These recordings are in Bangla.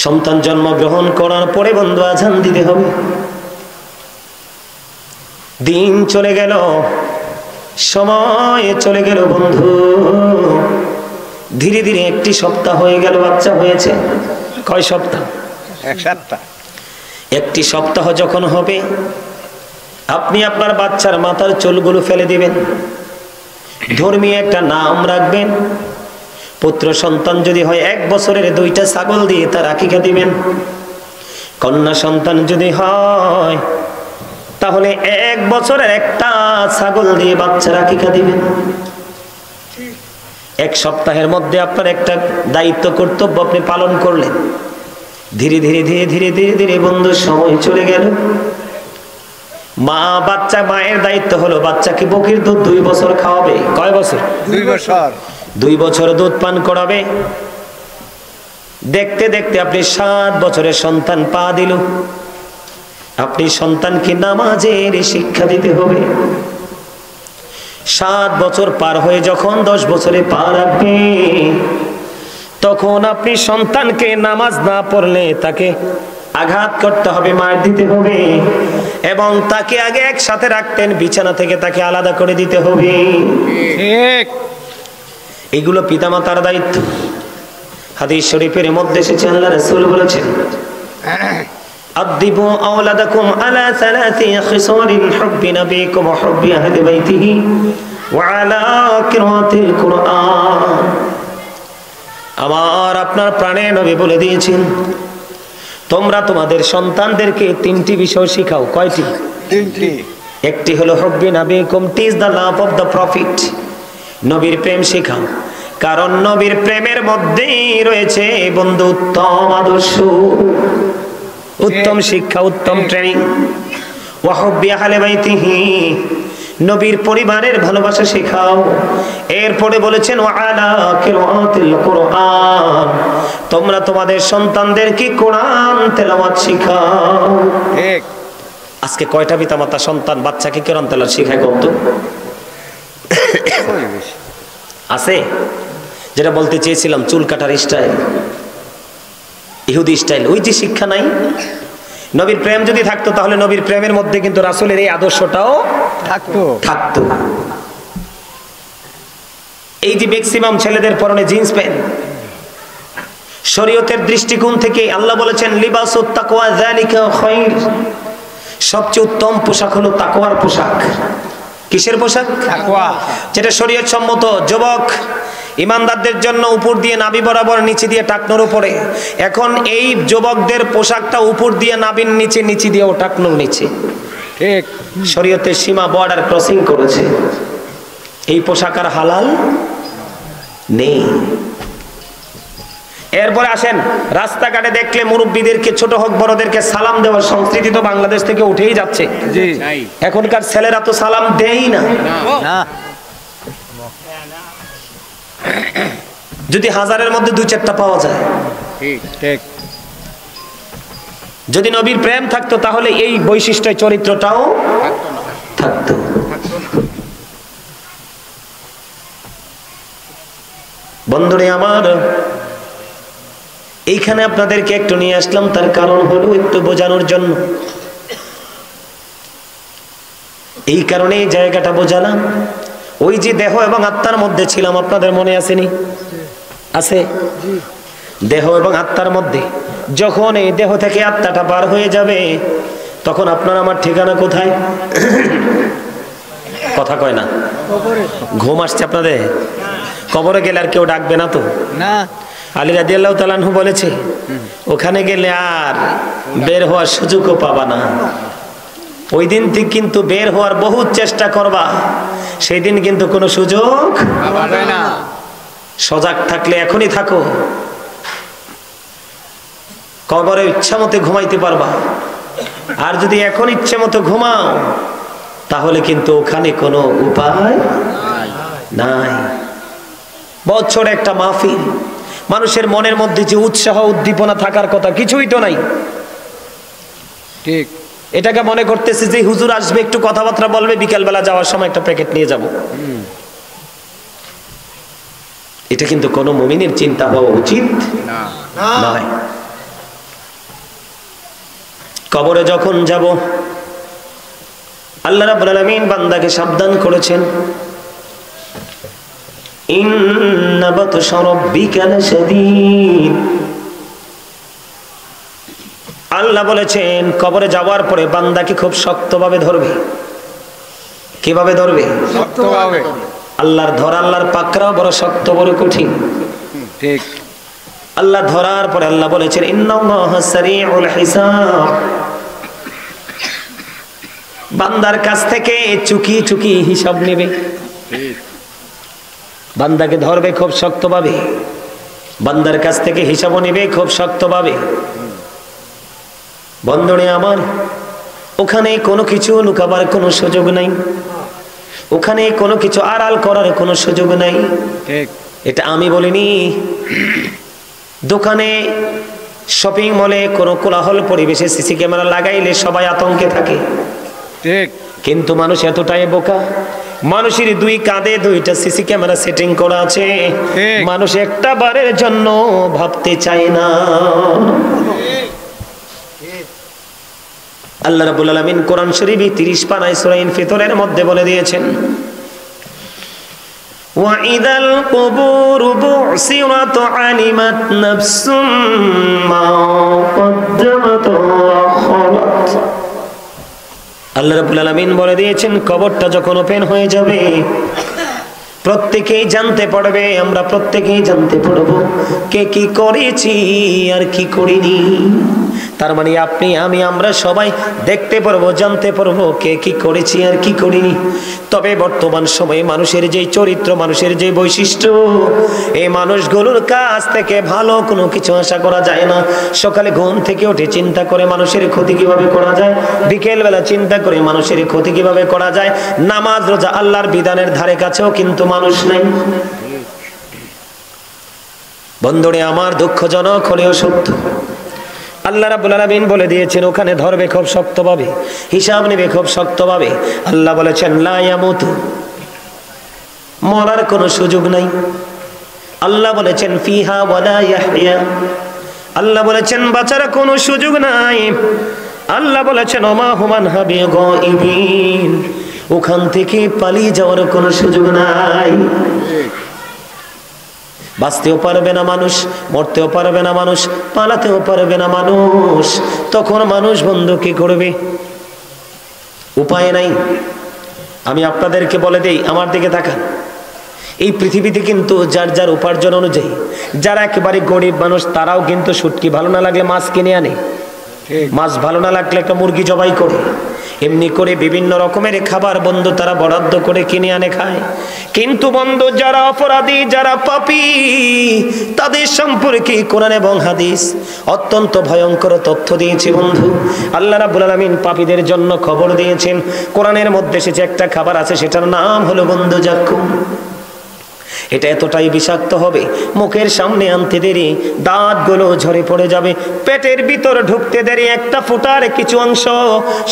সন্তান জন্মগ্রহণ করার পরে বন্ধু আজান দিতে হবে। দিন চলে গেল, সময় চলে গেল বন্ধু, ধীরে ধীরে একটি সপ্তাহ হয়ে গেল, বাচ্চা হয়েছে। কয় সপ্তাহ? এক সপ্তাহ। একটি সপ্তাহ যখন হবে, আপনি আপনার বাচ্চার মাথার চুলগুলো ফেলে দিবেন, ধর্মীয় একটা নাম রাখবেন। পুত্র সন্তান যদি হয় 1 বছরের 2টা ছাগল দিয়ে তার আকিকা দিবেন। কন্যা সন্তান যদি হয় তাহলে 1 বছরের একটা ছাগল দিয়ে বাচ্চার আকিকা দিবেন। 1 সপ্তাহের মধ্যে আপনার একটা দায়িত্ব কর্তব্য আপনি পালন করলেন। ধীরে ধীরে ধীরে ধীরে ধীরে ধীরে বন্ধু সময় চলে গেল। মায়ের দায়িত্ব হলো বাচ্চাকে বকির দুধ 2 বছর খাওয়াবে। কয় বছর? 2 বছর। 2 বছর দুধ পান করাবে। দেখতে দেখতে আপনি 7 বছরের সন্তান পা দিল। আপনি সন্তানকে নামাজের শিক্ষা দিতে হবে। 7 বছর পার হয়ে যখন 10 বছরে পা রাখবে, তখন আপনি সন্তানকে নামাজ না পড়লে তাকে আঘাত করতে হবে, মার দিতে হবে, এবং তাকে আগে একসাথে রাখতেন, বিছানা থেকে তাকে আলাদা করে দিতে হবে। ঠিক। এগুলো পিতামাতার দায়িত্ব। হাদিস শরীফের মধ্যে এসেছে, আল্লাহ রাসূল বলেছেন, আদিবু আওলাদাকুম আলা সালাসি খিসালিন হুব্বি নবিকুম ওয়া হুব্বি আহলি বাইতিহি ওয়া আলা কিরাতিল কুরআন। আমার আপনার প্রাণের নবী বলে দিয়েছেন, তোমরা তোমাদের সন্তানদেরকে 3টি বিষয় শিখাও। কয়টি? 3টি। একটি হলো হুব্বি নবিকুম, teach the love of the prophet, নবীর প্রেম শেখাও। কারণ নবীর প্রেমের মধ্যেই রয়েছে বন্ধু উত্তম আদর্শ, উত্তম শিক্ষা, উত্তম ট্রেনিং। ওয়া হুব্বি আহলি বাইতিহি, নবীর পরিবারের ভালোবাসা শেখাও। এরপরে বলেছেন ওয়া আলা কিরাতিল কুরআন, তোমরা তোমাদের সন্তানদেরকে কোরআন তেলাওয়াত শেখাও। ঠিক। আজকে কয়টা পিতামাতা সন্তান বাচ্চাকে কোরআন তেলাওয়াত শেখায় কত? আছে? যেটা বলতে চেয়েছিলাম, চুল কাটার স্টাইল, ইহুদি স্টাইল, ওই যে শিক্ষা নাই। নবীর প্রেম যদি থাকতো তাহলে নবীর প্রেমের মধ্যে কিন্তু রাসূলের এই আদর্শটাও থাকতো। এই যে ম্যাক্সিমাম ছেলেদের পরনে জিন্স প্যান্ট, শরীয়তের দৃষ্টিকোণ থেকে আল্লাহ বলেছেন লিবাসুত তাকওয়া যালিকা খায়র, সবচেয়ে উত্তম পোশাক হলো তাকওয়ার পোশাক। কিসের পোশাক? তাকওয়া। যেটা শরীয়ত সম্মত। যুবক ইমানদারদের জন্য উপর দিয়ে নাভি বরাবর, নিচে দিয়ে টাকনোর উপরে। এখন এই যুবকদের পোশাকটা উপর দিয়ে নাভির নিচে, নিচে দিয়ে ও টাকনোর নিচে। ঠিক। শরীয়তের সীমা, বর্ডার ক্রসিং করেছে। এই পোশাক আর হালাল নেই। এরপরে আসেন, রাস্তাঘাটে দেখলে মুরব্বীদেরকে, ছোট হোক বড়দেরকে সালাম দেওয়ার সংস্কৃতি তো বাংলাদেশ থেকে উঠেই যাচ্ছে। জি। এখনকার ছেলেরা তো সালাম দেয়ই না। যদি 1000-এর মধ্যে 2-4টা পাওয়া যায়। ঠিক ঠিক। যদি নবীর প্রেম থাকতো তাহলে এই বৈশিষ্ট্য, চরিত্রটাও থাকতো। বন্ধুরে আমার, এইখানে আপনাদেরকে একটু নিয়ে আসলাম, তার কারণ হলো একটু বোঝানোর জন্য। এই কারণে এই জায়গাটা বোঝালাম। ওই যে দেহ এবং আত্মার মধ্যে ছিলাম, আপনাদের মনে আসেনি? আছে? দেহ এবং আত্মার মধ্যে। যখন এই দেহ থেকে আত্মাটা পার হয়ে যাবে, তখন আপনার আমার ঠিকানা কোথায়? কথা কয় না। ঘুম আসছে আপনাদের? কবরে গেলে আর কেউ ডাকবে না তো? না। আলী রাদিয়াল্লাহু তাআলা আনহু বলেছে, ওখানে গেলে আর বের হওয়ার সুযোগও পাবা না। ওই দিন থেকে কিন্তু বের হওয়ার বহুত চেষ্টা করবা, সেই দিন কিন্তু কোনো সুযোগ পাবে না। সজাগ থাকলে এখনই থাকো, কবরে ইচ্ছা মতো ঘুমাইতে পারবা। আর যদি এখন ইচ্ছে মতো ঘুমাও, তাহলে কিন্তু ওখানে কোনো উপায় নাই। বছর একটা মাহফিল, মানুষের মনের মধ্যে যে উৎসাহ উদ্দীপনা থাকার কথা, কিছুই তো নাই। ঠিক। এটাকে মনে করতেছে যে হুজুর আসবে, একটু কথাবার্তা বলবে, বিকেলবেলা যাওয়ার সময় একটা প্যাকেট নিয়ে যাব। এটা কিন্তু কোনো মুমিনের চিন্তা হওয়া উচিত নয়। কবরে যখন যাব, আল্লাহ রাব্বুল আলামিন বান্দাকে সাবধান করেছেন, ইন্না বাতশা রাব্বিকা লাশাদীদ। আল্লাহ বলেছেন কবরে যাওয়ার পরে বান্দাকে খুব শক্তভাবে ধরবে। কিভাবে ধরবে? শক্তভাবে। আল্লাহর ধরা, আল্লাহর পাকড়াও বড় শক্ত, বড় কঠিন। ঠিক। আল্লাহ ধরার পরে আল্লাহ বলেছেন ইন্নাল্লাহা সারিউল হিসাব। বান্দার কাছ থেকে চুকি চুকি হিসাব নেবে। বান্দাকে ধরবে খুব শক্তভাবে, বান্দার কাছ থেকে হিসাবও নেবে খুব শক্তভাবে। বন্ধুরে আমার, ওখানে কোনো কিছু লুকাবার কোনো সুযোগ নাই, ওখানে কোনো কিছু আড়াল করার কোনো সুযোগ নাই। ঠিক। এটা আমি বলিনি। দোকানে, শপিং মলে কোনো কোলাহল পরিবেশে সিসি ক্যামেরা লাগাইলে সবাই আতঙ্কে থাকে। ঠিক। কিন্তু মানুষ এতটাই বোকা, মানুষের দুই কাঁধে দুইটা সিসি ক্যামেরা সেটিং করা আছে, মানুষ একটা বারের জন্য ভাবতে চায় না। আল্লাহ রাব্বুল আলামিন কোরআন শরীফে 30 পারায় সূরা ইনফিতরের মধ্যে বলে দিয়েছেন, وَإِذَا الْقُبُورُ بُعْثِرَتْ عَلِمَتْ نَفْسٌ مَا قَدَّمَتْ وَأَخَّرَتْ। আল্লাহ রাব্বুল আলামিন বলে দিয়েছেন কবরটা যখন ওপেন হয়ে যাবে, প্রত্যেকেই জানতে পারবে, আমরা প্রত্যেকেই জানতে পারবো কে কি করেছি আর কি করিনি। তার মানে আপনি, আমি, আমরা সবাই দেখতে পারবো, জানতে পারবো কে কি করেছি আর কি করিনি। তবে বর্তমান সময়ে মানুষের যে চরিত্র, মানুষের যে বৈশিষ্ট্য, এই মানুষগুলোর কাছ থেকে ভালো কোনো কিছু আশা করা যায় না। সকালে ঘুম থেকে উঠে চিন্তা করে মানুষের ক্ষতি কিভাবে করা যায়, বিকেলবেলা চিন্তা করে মানুষের ক্ষতি কিভাবে করা যায়। নামাজ রোজা আল্লাহর বিধানের ধারে কাছেও কিন্তু মানুষ নাই। বন্ধুরে আমার, দুঃখজনক হলেও সত্য, আল্লাহ রাব্বুল আলামিন বলে দিয়েছেন ওখানে ধরবে খুব শক্তভাবে, হিসাব নেবে খুব শক্তভাবে। আল্লাহ বলেছেন লা ইয়ামুতু, মরার কোনো সুযোগ নাই। আল্লাহ বলেছেন ফিহা ওয়ালা ইয়াহইয়া, আল্লাহ বলেছেন বাঁচার কোনো সুযোগ নাই। আল্লাহ বলেছেন ওমা হুমান হাবি গায়িবিন, ওখান থেকে পালিয়ে যাওয়ার কোনো সুযোগ নাই। বাঁচতেও পারবে না মানুষ, মরতেও পারবে না মানুষ, পালাতেও পারবে না মানুষ। তখন মানুষ বন্ধু কি করবে? উপায় নাই। আমি আপনাদেরকে বলে দেই, আমার দিকে তাকান। এই পৃথিবীতে কিন্তু যার যার উপার্জন অনুযায়ী, যারা একেবারে গরিব মানুষ তারাও কিন্তু শুটকি ভালো না লাগলে মাছ কিনে আনে, মাছ ভালো না লাগলে একটা মুরগি জবাই করে, এমনি করে বিভিন্ন রকমের খাবার বন্ধু তারা বরাদ্দ করে কিনে আনে খায়। কিন্তু বন্ধু যারা অপরাধী, যারা পাপী, তাদের সম্পর্কে কোরআন এবং হাদিস অত্যন্ত ভয়ঙ্কর তথ্য দিয়েছে বন্ধু। আল্লাহ রাব্বুল আলামিন পাপীদের জন্য খবর দিয়েছেন। কোরআনের মধ্যে এসেছে একটা খাবার আছে, সেটার নাম হলো বন্ধু জাক্কুম। এটা এতটাই বিষাক্ত হবে, মুখের সামনে আনতে দেরি দাঁতগুলো ঝরে পড়ে যাবে, পেটের ভিতর ঢুকতে দেরি একটা ফোঁটার কিছু অংশ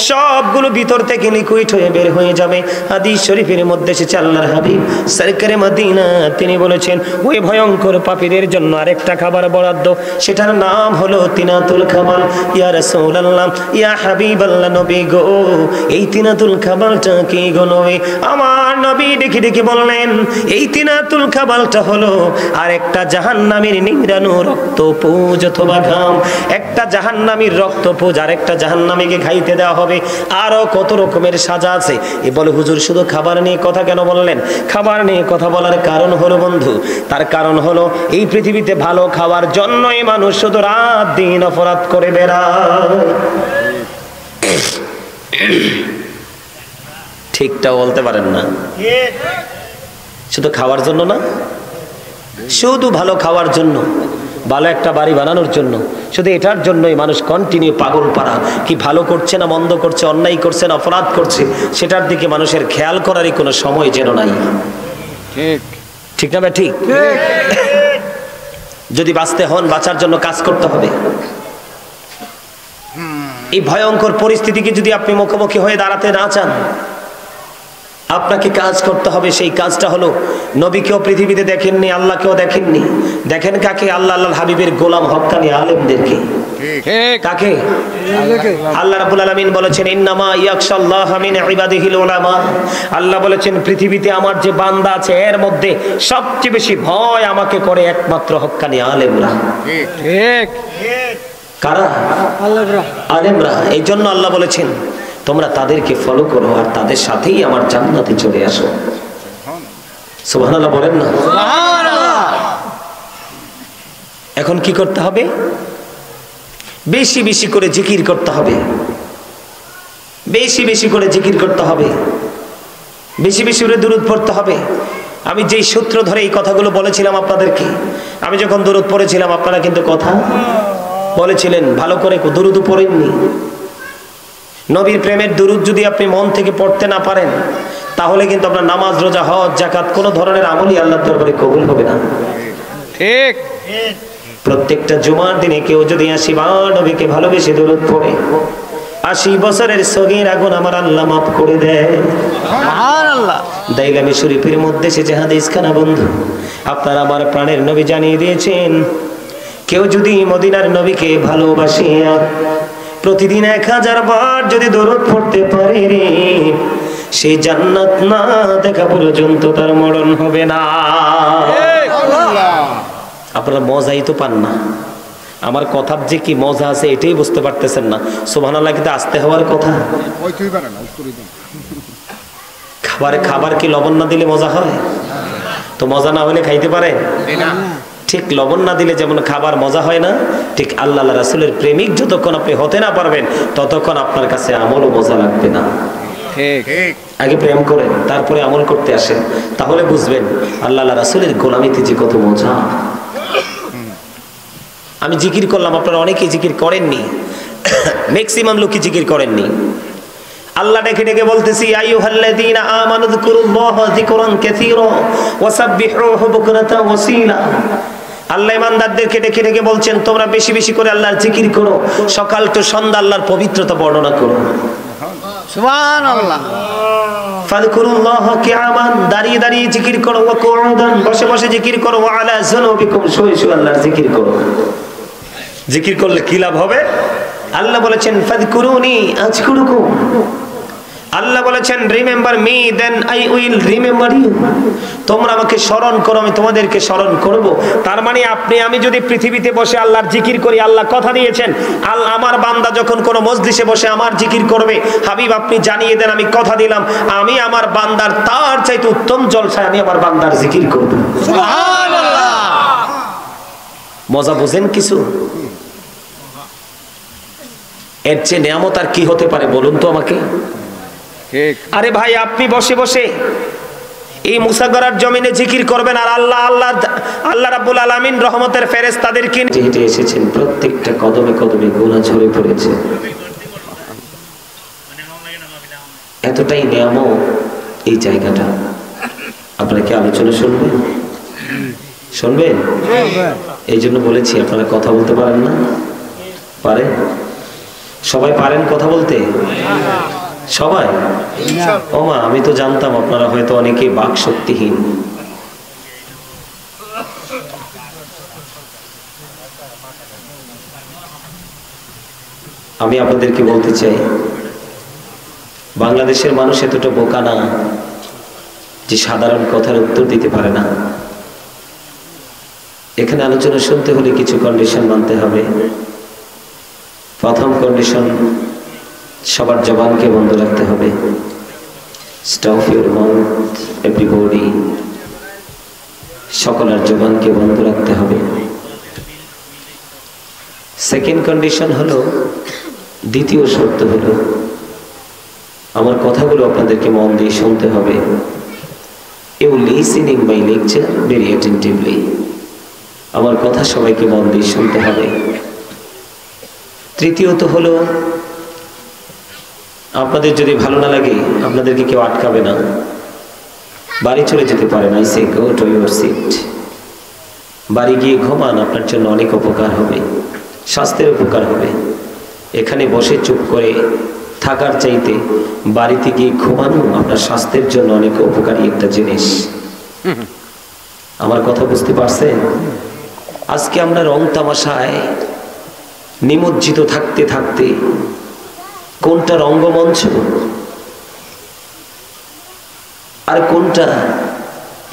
সবগুলো ভিতর থেকে লিকুইড হয়ে বের হয়ে যাবে। হাদিস শরীফের মধ্যে এসেছে আল্লাহর হাবিব সরকারে মদিনা তিনি বলেছেন ওই ভয়ঙ্কর পাপীদের জন্য আরেকটা খাবার বরাদ্দ, সেটার নাম হলো তিনাতুল খাবার। ইয়া রাসূলুল্লাহ, ইয়া হাবিবাল্লাহ, নবী গো, এই তিনাতুল খাবারটা কি গো নবী? আমার নবী ডেকে ডেকে বললেন এই তিনাতুল খাবারটা হলো আরেকটা জাহান্নামীর নিংড়ানো রক্তপুঁজ অথবা ঘাম। একটা জাহান্নামীর রক্তপুঁজ আরেকটা জাহান্নামীকে খাইতে দেওয়া হবে। আরো কত রকমের সাজা আছে। এ বলে হুজুর শুধু খাবার নিয়ে কথা কেন বললেন? খাবার নিয়ে কথা বলার কারণ হলো বন্ধু, তার কারণ হলো এই পৃথিবীতে ভালো খাওয়ার জন্যই মানুষ শুধু রাত দিন অপরাধ করে বেড়ায়। ঠিকটা বলতে পারেন না? শুধু খাওয়ার জন্য না, শুধু ভালো খাওয়ার জন্য, ভালো একটা বাড়ি বানানোর জন্য, শুধু এটার জন্যই মানুষ কন্টিনিউ পাগল পাড়া। কি ভালো করছে না মন্দ করছে, অন্যায় করছে না অপরাধ করছে, সেটার দিকে মানুষের খেয়াল করারই কোনো সময় যেন নাই। ঠিক ঠিক না ভাই? ঠিক। যদি বাঁচতে হন, বাঁচার জন্য কাজ করতে হবে। এই ভয়ঙ্কর পরিস্থিতিকে যদি আপনি মুখোমুখি হয়ে দাঁড়াতে না চান, আপনাকে কাজ করতে হবে। সেই কাজটা হলো নবীকেও পৃথিবীতে দেখেননি, আল্লাহকেও দেখেননি, দেখেন কাকে? আল্লাহ আল্লাহর হাবিবের গোলাম হক্কানি আলেমদেরকে। ঠিক কাকে? আল্লাহ রাব্বুল আলামিন বলেছেন ইন্নামা ইয়াখশাল্লাহা মিন ইবাদিহিল উলামা। আল্লাহ বলেছেন পৃথিবীতে আমার যে বান্দা আছে এর মধ্যে সবচেয়ে বেশি ভয় আমাকে করে একমাত্র হক্কানি আলেমরা। ঠিক কারা? আলেমরা। এই জন্য আল্লাহ বলেছেন তোমরা তাদেরকে ফলো করো আর তাদের সাথেই আমার জান্নাতে চলে আসো। সুবহানাল্লাহ বলেন না? এখন কি করতে হবে? বেশি বেশি করে জিকির করতে হবে, বেশি বেশি করে জিকির করতে হবে, বেশি বেশি করে দুরূদ পড়তে হবে। আমি যেই সূত্র ধরে এই কথাগুলো বলেছিলাম আপনাদেরকে, আমি যখন দুরূদ পড়েছিলাম আপনারা কিন্তু কথা বলেছিলেন, ভালো করে দুরূদ পড়েননি। নবীর প্রেমের দুরূদ যদি আপনি মন থেকে পড়তে না পারেন তাহলে কিন্তু আপনার নামাজ, রোজা, হজ, যাকাত কোনো ধরনের আমলই আল্লাহর দরবারে কবুল হবে না। ঠিক প্রত্যেকটা জুমার দিনে কেউ যদি 80 বার নবীকে ভালোবেসে দুরূদ পড়ে 80 বছরের সগীরা গুনাহ আমার আল্লাহ মাফ করে দেয়। সুবহানাল্লাহ। দাইলামি শরীফের মধ্যে এসেছে হাদিসখানা বন্ধু, আপনার আমার প্রাণের নবী জানিয়ে দিয়েছেন কেউ যদি মদিনার নবীকে ভালোবাসে প্রতিদিন 1000 বার যদি দরুদ পড়তে পারে রে, সেই জান্নাত না দেখা পর্যন্ত তার মরণ হবে না। আপনারা মজাই তো পান না, আমার কথার যে কি মজা আছে এটাই বুঝতে পারতেছেন না। সুবহানাল্লাহ কিন্তু আসতে হওয়ার কথা। খাবার কি লবণ না দিলে মজা হয়? তো মজা না হলে খাইতে পারে? ঠিক লবণ না দিলে যেমন খাবার মজা হয় না, ঠিক আল্লাহ রাসূলের প্রেমিক যতক্ষণ আপনি হতে না পারবেন ততক্ষণ আপনার কাছে আমলও মজা লাগবে না। আগে প্রেম করেন তারপরে আমল করতে আসেন, তাহলে বুঝবেন আল্লাহ রাসূলের গোলামিতে যে কত মজা। আমি জিকির করলাম, আপনারা অনেকেই জিকির করেননি, ম্যাক্সিমাম লোকই জিকির করেননি। আল্লাহ ডেকে ডেকে বলতেছি আইয়ুহাল্লাযীনা আমানু যিকুরুল্লাহা যিকরান কাসীরা ওয়াসাব্বিহুহু বুকরাতান ওয়াসীলা। আল্লাহ ইমানদারদেরকে ডেকে ডেকে বলছেন তোমরা বেশি বেশি করে আল্লাহর জিকির করো, সকাল তো সন্ধ্যা আল্লাহর পবিত্রতা বর্ণনা করো। সুবহানাল্লাহ। ফাযকুরুল্লাহা কিয়ামান, দাঁড়িয়ে দাঁড়িয়ে জিকির করো, ওয়া কুউদান, বসে বসে জিকির করো, ওয়া আলা যুনুবিকুম, শুয়ে শুয়ে আল্লাহর জিকির করো। জিকির করলে কি লাভ হবে? আল্লাহ বলেছেন ফাযকুরুনি আযকুরুকুম। আল্লাহ বলেছেন remember me then I will remember you. তোমরা আমাকে স্মরণ করো আমি তোমাদেরকে স্মরণ করব। তার মানে আপনি আমি যদি পৃথিবীতে বসে আল্লাহর জিকির করি, আল্লাহ কথা দিয়েছেন আল্লাহ আমার বান্দা যখন কোনো মজলিসে বসে আমার জিকির করবে, হাবিব আপনি জানিয়ে দেন আমি কথা দিলাম আমি আমার বান্দার তার চাইতে উত্তম জলসায় আমি আমার বান্দার জিকির করব। সুবহানাল্লাহ। মজা বুঝেন কিছু? এর চেয়ে নিয়ামত আর কি হতে পারে বলুন তো আমাকে? আরে ভাই আপনি বসে বসে এই মুসাগরার জমিনে জিকির করবেন আর আল্লাহ রাব্বুল আলামিন রহমতের ফেরেশতাদেরকে হেঁটে এসেছেন, প্রত্যেকটা কদমে কদমে গুনাহ ঝরে পড়েছে। এতটাই নিয়ামত এই জায়গাটা। আপনারা কি আলোচনা শুনবেন? শুনবেন? এই জন্য বলেছি আপনারা কথা বলতে পারেন না? পারেন? সবাই পারেন কথা বলতে? সবাই? ওমা আমি তো জানতাম আপনারা হয়তো অনেকেই বাক শক্তিহীন। আমি আপনাদেরকে বলতে চাই বাংলাদেশের মানুষ এতটা বোকা না যে সাধারণ কথার উত্তর দিতে পারে না। এখানে আলোচনা শুনতে হলে কিছু কন্ডিশন মানতে হবে। প্রথম কন্ডিশন, সবার জবানকে বন্ধ রাখতে হবে। Stop your mouth everybody. সকলের জবানকে বন্ধ রাখতে হবে। সেকেন্ড কন্ডিশন হলো, দ্বিতীয় শর্ত হলো আমার কথাগুলো আপনাদেরকে মন দিয়ে শুনতে হবে। You listening my lecture very attentively. আমার কথা সবাইকে মন দিয়ে শুনতে হবে। তৃতীয়ত হলো আপনাদের যদি ভালো না লাগে আপনাদেরকে কেউ আটকাবে না, বাড়ি চলে যেতে পারেন। I say go to your seat. বাড়ি গিয়ে ঘুমান, আপনার জন্য অনেক উপকার হবে, স্বাস্থ্যের উপকার হবে। এখানে বসে চুপ করে থাকার চাইতে বাড়িতে গিয়ে ঘুমানো আপনার স্বাস্থ্যের জন্য অনেক উপকারী একটা জিনিস। আমার কথা বুঝতে পারছেন? আজকে আমরা রং তামাশায় নিমজ্জিত থাকতে থাকতে কোনটা রঙ্গমঞ্চ আর কোনটা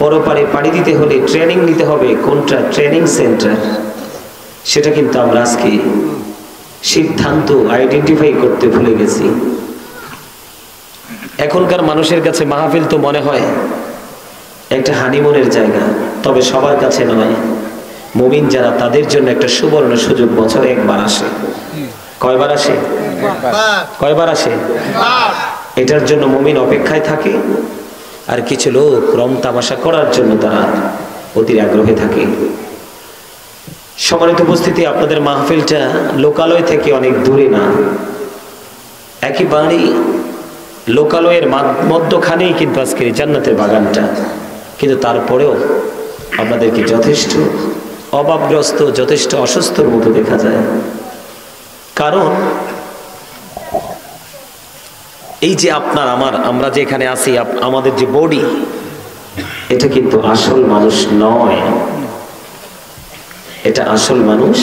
পরপারে পাড়ি দিতে হলে ট্রেনিং নিতে হবে, কোনটা ট্রেনিং সেন্টার, সেটা কিন্তু আমরা আজকে সিদ্ধান্ত আইডেন্টিফাই করতে ভুলে গেছি। এখনকার মানুষের কাছে মাহফিল তো মনে হয় একটা হানিমুনের জায়গা, তবে সবার কাছে নয়। মুমিন যারা তাদের জন্য একটা সুবর্ণ সুযোগ, বছরে একবার আসে। কয়বার আসে? কয়বার আসে? এটার জন্য মুমিন অপেক্ষায় থাকে। আর কিছু লোক রং তামাশা করার জন্য তারা অধীর আগ্রহে থাকে। সম্মানিত উপস্থিতি, আপনাদের মাহফিলটা লোকালয় থেকে অনেক দূরে না, একেবারেই লোকালয়ের মধ্যখানেই কিন্তু আজকের জান্নাতের বাগানটা। কিন্তু তারপরেও আপনাদেরকে যথেষ্ট অভাবগ্রস্ত, যথেষ্ট অসুস্থর মতো দেখা যায়। কারণ এই যে আপনার আমরা যে এখানে আছি, আমাদের যে বডি, এটা কিন্তু আসল মানুষ নয়। এটা আসল মানুষ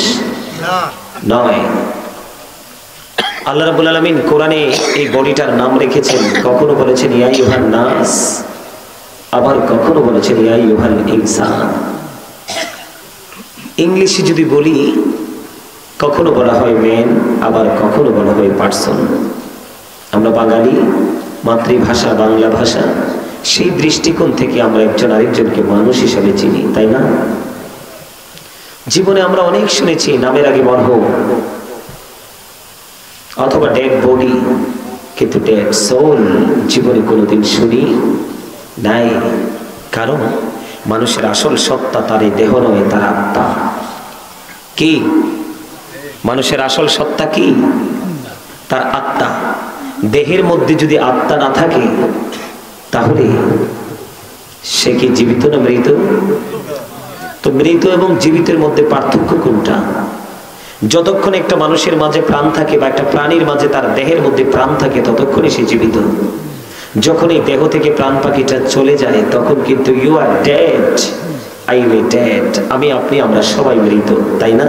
নয়। আল্লাহ রাব্বুল আলামিন কোরআনে এই বডিটার নাম রেখেছেন। কখনো বলেছেন ইয়া আইয়ুহান নাস, আবার কখনো বলেছেন ইয়া আইয়ুহাল ইনসান। ইংলিশে যদি বলি, কখনো বলা হয় ম্যান, আবার কখনো বলা হয় পার্সন। আমরা বাঙালি, মাতৃভাষা বাংলা ভাষা, সেই দৃষ্টিকোণ থেকে আমরা একজন আরেকজনকে মানুষ হিসেবে চিনি, তাই না? জীবনে আমরা অনেক শুনেছি নামের আগে মরহুম অথবা ডেড বডি, কিন্তু ডেড সোল জীবনে কোনোদিন শুনি নাই। কারণ মানুষের আসল সত্তা তার এই দেহ নয়, তার আত্মা। কি মানুষের আসল সত্তা? কি? তার আত্মা। দেহের মধ্যে যদি আত্মা না থাকে, তাহলে সে কি জীবিত না মৃত? তো মৃত এবং জীবিতের মধ্যে পার্থক্য কোনটা? যতক্ষণ একটা মানুষের মাঝে প্রাণ থাকে বা একটা প্রাণীর মাঝে তার দেহের মধ্যে প্রাণ থাকে, ততক্ষণই সে জীবিত। যখন এই দেহ থেকে প্রাণ পাখিটা চলে যায়, তখন কিন্তু you are dead, I am dead. আমি, আপনি, আমরা সবাই মৃত, তাই না?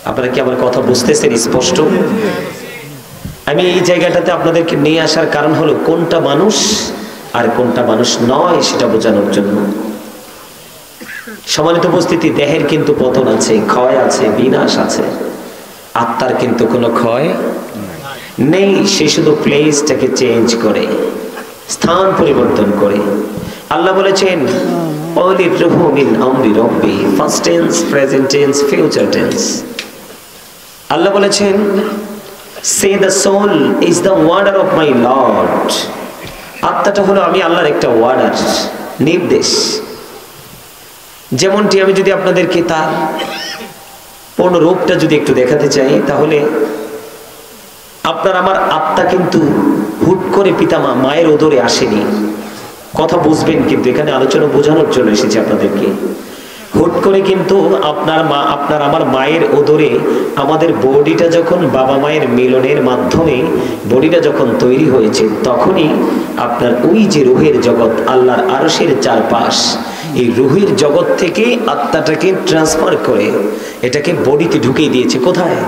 আপনারা কি আমার কথা বুঝতেছেন স্পষ্ট? আমি এই জায়গাটাতে আপনাদেরকে নিয়ে আসার কারণ হলো কোনটা মানুষ আর কোনটা মানুষ নয় সেটা বোঝানোর জন্য। সম্মানিত উপস্থিতি, দেহের কিন্তু পতন আছে, ক্ষয় আছে, বিনাশ আছে। আত্মার কিন্তু কোনো ক্ষয় নেই। সে শুধু প্লেসটাকে চেঞ্জ করে, স্থান পরিবর্তন করে। আল্লাহ বলেছেন অলি রুহু মিন আমরি রব্বি, first tense, present tense, future tense. আল্লাহ বলেছেন say the soul is the order of my Lord. আত্মাটা হলো আমি আল্লাহর একটা ওয়ার্ডার, নির্দেশ। যেমনটি আমি যদি আপনাদেরকে তার পূর্ণ রূপটা যদি একটু দেখাতে চাই, তাহলে আপনার আমার আত্মা কিন্তু হুট করে পিতামা মায়ের উদরে আসেনি। কথা বুঝবেন, কিন্তু এখানে আলোচনা বোঝানোর জন্য এসেছে আপনাদেরকে। হুট করে কিন্তু আপনার আমার মায়ের উদরে আমাদের বডিটা যখন বাবা মায়ের মিলনের মাধ্যমে বডিটা যখন তৈরি হয়েছে, তখনই আপনার ওই যে রুহের জগৎ, আল্লাহর আরশের চারপাশ, এই রুহের জগৎ থেকে আত্মাটাকে ট্রান্সফার করে এটাকে বডিতে ঢুকিয়ে দিয়েছে। কোথায়?